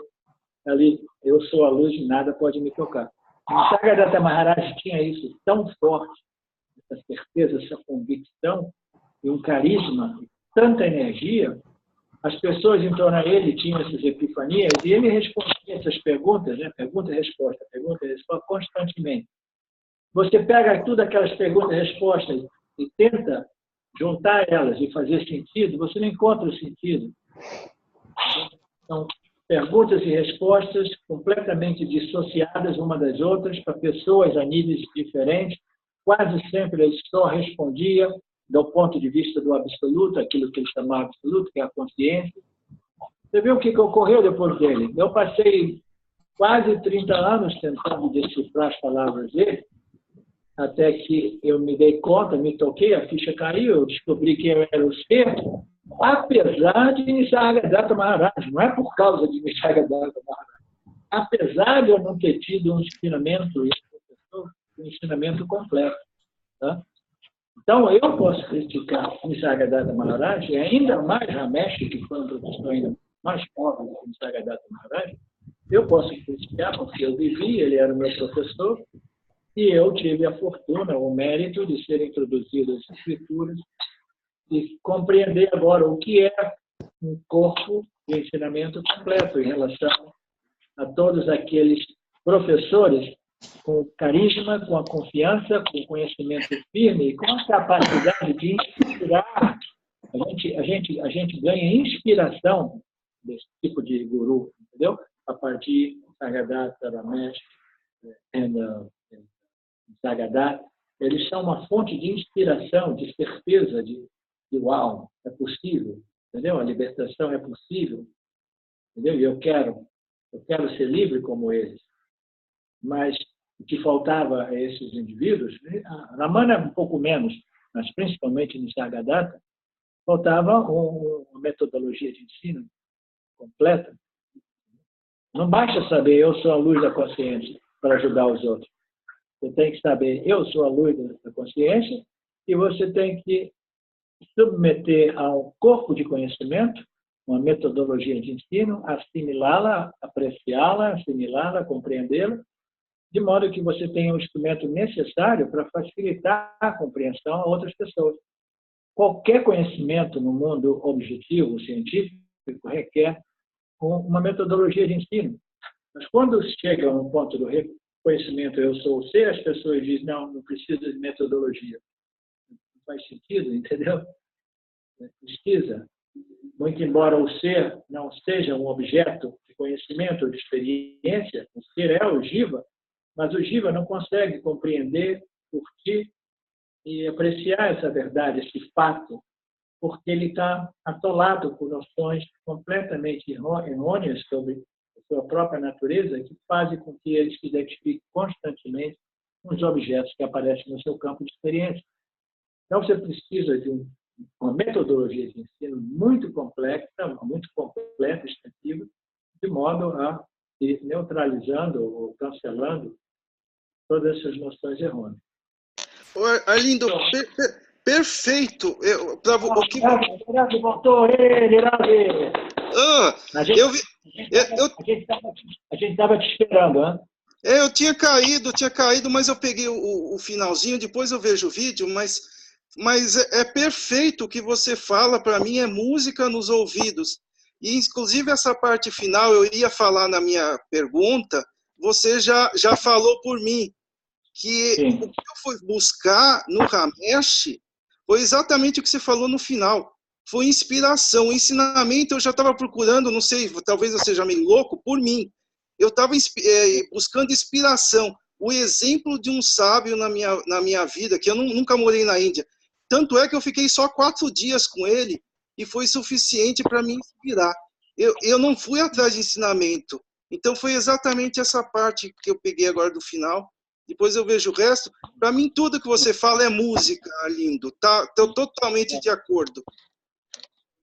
ali. Eu sou a luz, nada pode me tocar. O Nisargadatta Maharaj tinha isso tão forte, essa certeza, essa convicção, e um carisma, e tanta energia. As pessoas em torno dele tinham essas epifanias e ele respondia essas perguntas, né? Pergunta e resposta, constantemente. Você pega todas aquelas perguntas e respostas e tenta juntar elas e fazer sentido, você não encontra o sentido. São perguntas e respostas completamente dissociadas uma das outras para pessoas a níveis diferentes. Quase sempre ele só respondia do ponto de vista do absoluto, aquilo que ele chamava absoluto, que é a consciência. Você viu o que ocorreu depois dele? Eu passei quase 30 anos tentando decifrar as palavras dele, até que eu me dei conta, me toquei, a ficha caiu, eu descobri que eu era o ser, apesar de Nisargadatta Maharaj, não é por causa de Nisargadatta Maharaj. apesar de eu não ter tido um ensinamento completo. Tá? Então, eu posso criticar o Nisargadatta Maharaj, e ainda mais Ramesh, que foi um professor ainda mais pobre do que o Nisargadatta Maharaj, eu posso criticar porque eu vivi, ele era o meu professor, e eu tive a fortuna, o mérito de ser introduzido às escrituras e compreender agora o que é um corpo de ensinamento completo em relação a todos aqueles professores com carisma, com a confiança, com o conhecimento firme e com a capacidade de inspirar. A gente ganha inspiração desse tipo de guru, entendeu? A partir do Nisargadatta, Ramesh e Nisargadatta, eles são uma fonte de inspiração, de certeza, de uau, é possível, entendeu? A libertação é possível, entendeu? E eu quero ser livre como eles. Mas o que faltava a esses indivíduos, a Ramana um pouco menos, mas principalmente no Nisargadatta, faltava uma metodologia de ensino completa. Não basta saber eu sou a luz da consciência para ajudar os outros. Você tem que saber eu sou a luz da consciência e você tem que submeter ao corpo de conhecimento uma metodologia de ensino, assimilá-la, apreciá-la, assimilá-la, compreendê-la, de modo que você tenha o instrumento necessário para facilitar a compreensão a outras pessoas. Qualquer conhecimento no mundo objetivo, científico, requer uma metodologia de ensino. Mas quando chega no ponto do reconhecimento, eu sou o ser, as pessoas dizem, não precisa de metodologia. Não faz sentido, entendeu? Precisa. Muito embora o ser não seja um objeto de conhecimento ou de experiência, o ser é o Jiva, mas o Jiva não consegue compreender, curtir e apreciar essa verdade, esse fato, porque ele está atolado por noções completamente errôneas sobre a sua própria natureza, que fazem com que ele se identifique constantemente com os objetos que aparecem no seu campo de experiência. Então, você precisa de uma metodologia de ensino muito complexa, muito completa, extensiva, de modo a ir neutralizando ou cancelando todas essas noções errôneas. Arlindo, perfeito. Voltou ele, A gente estava te esperando, né? Eu tinha caído, mas eu peguei o finalzinho, depois eu vejo o vídeo, mas é perfeito o que você fala, para mim é música nos ouvidos. E, inclusive, essa parte final, eu ia falar na minha pergunta, você já falou por mim, que Sim. O que eu fui buscar no Ramesh foi exatamente o que você falou no final. Foi inspiração. O ensinamento eu já estava procurando, não sei, talvez eu seja meio louco, por mim. Eu estava buscando inspiração. O exemplo de um sábio na minha vida, que eu nunca morei na Índia. Tanto é que eu fiquei só 4 dias com ele e foi suficiente para me inspirar. Eu não fui atrás de ensinamento. Então foi exatamente essa parte que eu peguei agora do final. Depois eu vejo o resto. Para mim, tudo que você fala é música, Arlindo. Estou totalmente de acordo.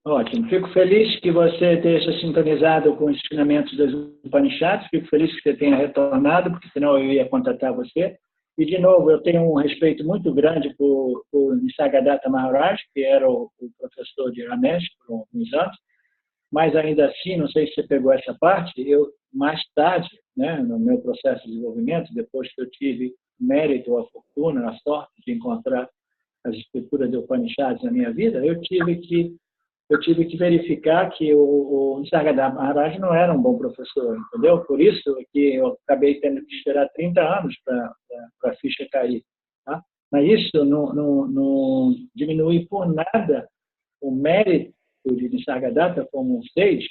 Ótimo. Fico feliz que você esteja sintonizado com os ensinamentos das Upanishads. Fico feliz que você tenha retornado, porque senão eu ia contatar você. E, de novo, eu tenho um respeito muito grande por Nisargadatta Maharaj, que era o professor de Ramesh por alguns anos. Mas, ainda assim, não sei se você pegou essa parte, eu, mais tarde, né, no meu processo de desenvolvimento, depois que eu tive mérito, a fortuna, a sorte de encontrar as escrituras de Upanishads na minha vida, eu tive que verificar que o Nisargadatta Maharaj não era um bom professor, entendeu? Por isso que eu acabei tendo que esperar 30 anos para a ficha cair. Tá? Mas isso não diminui por nada o mérito de Nisargadatta como um sage,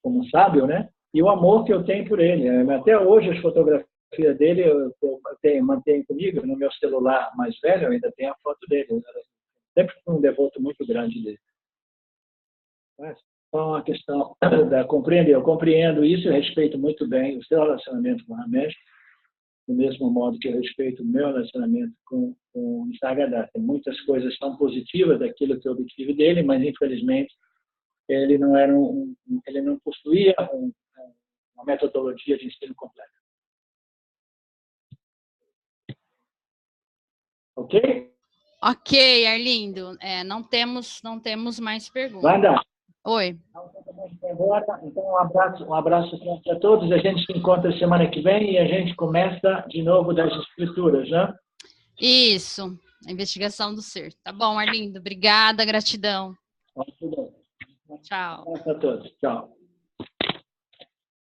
como um sábio, né? E o amor que eu tenho por ele. Até hoje, as fotografias dele eu mantenho comigo no meu celular mais velho, eu ainda tenho a foto dele. Eu sempre fui um devoto muito grande dele. Então, a questão da compreender. Eu compreendo isso e respeito muito bem o seu relacionamento com o Ramesh, do mesmo modo que eu respeito o meu relacionamento com o Nisargadatta. Muitas coisas são positivas daquilo que eu obtive dele, mas, infelizmente, ele não possuía uma metodologia de ensino completo. Ok? Ok, Arlindo. Não temos mais perguntas. Wanda? Oi. Então, um abraço para todos. A gente se encontra semana que vem e a gente começa de novo das escrituras, né? Isso, a investigação do ser. Tá bom, Arlindo. Obrigada, gratidão. Tudo bem. Tchau. Um abraço a todos. Tchau.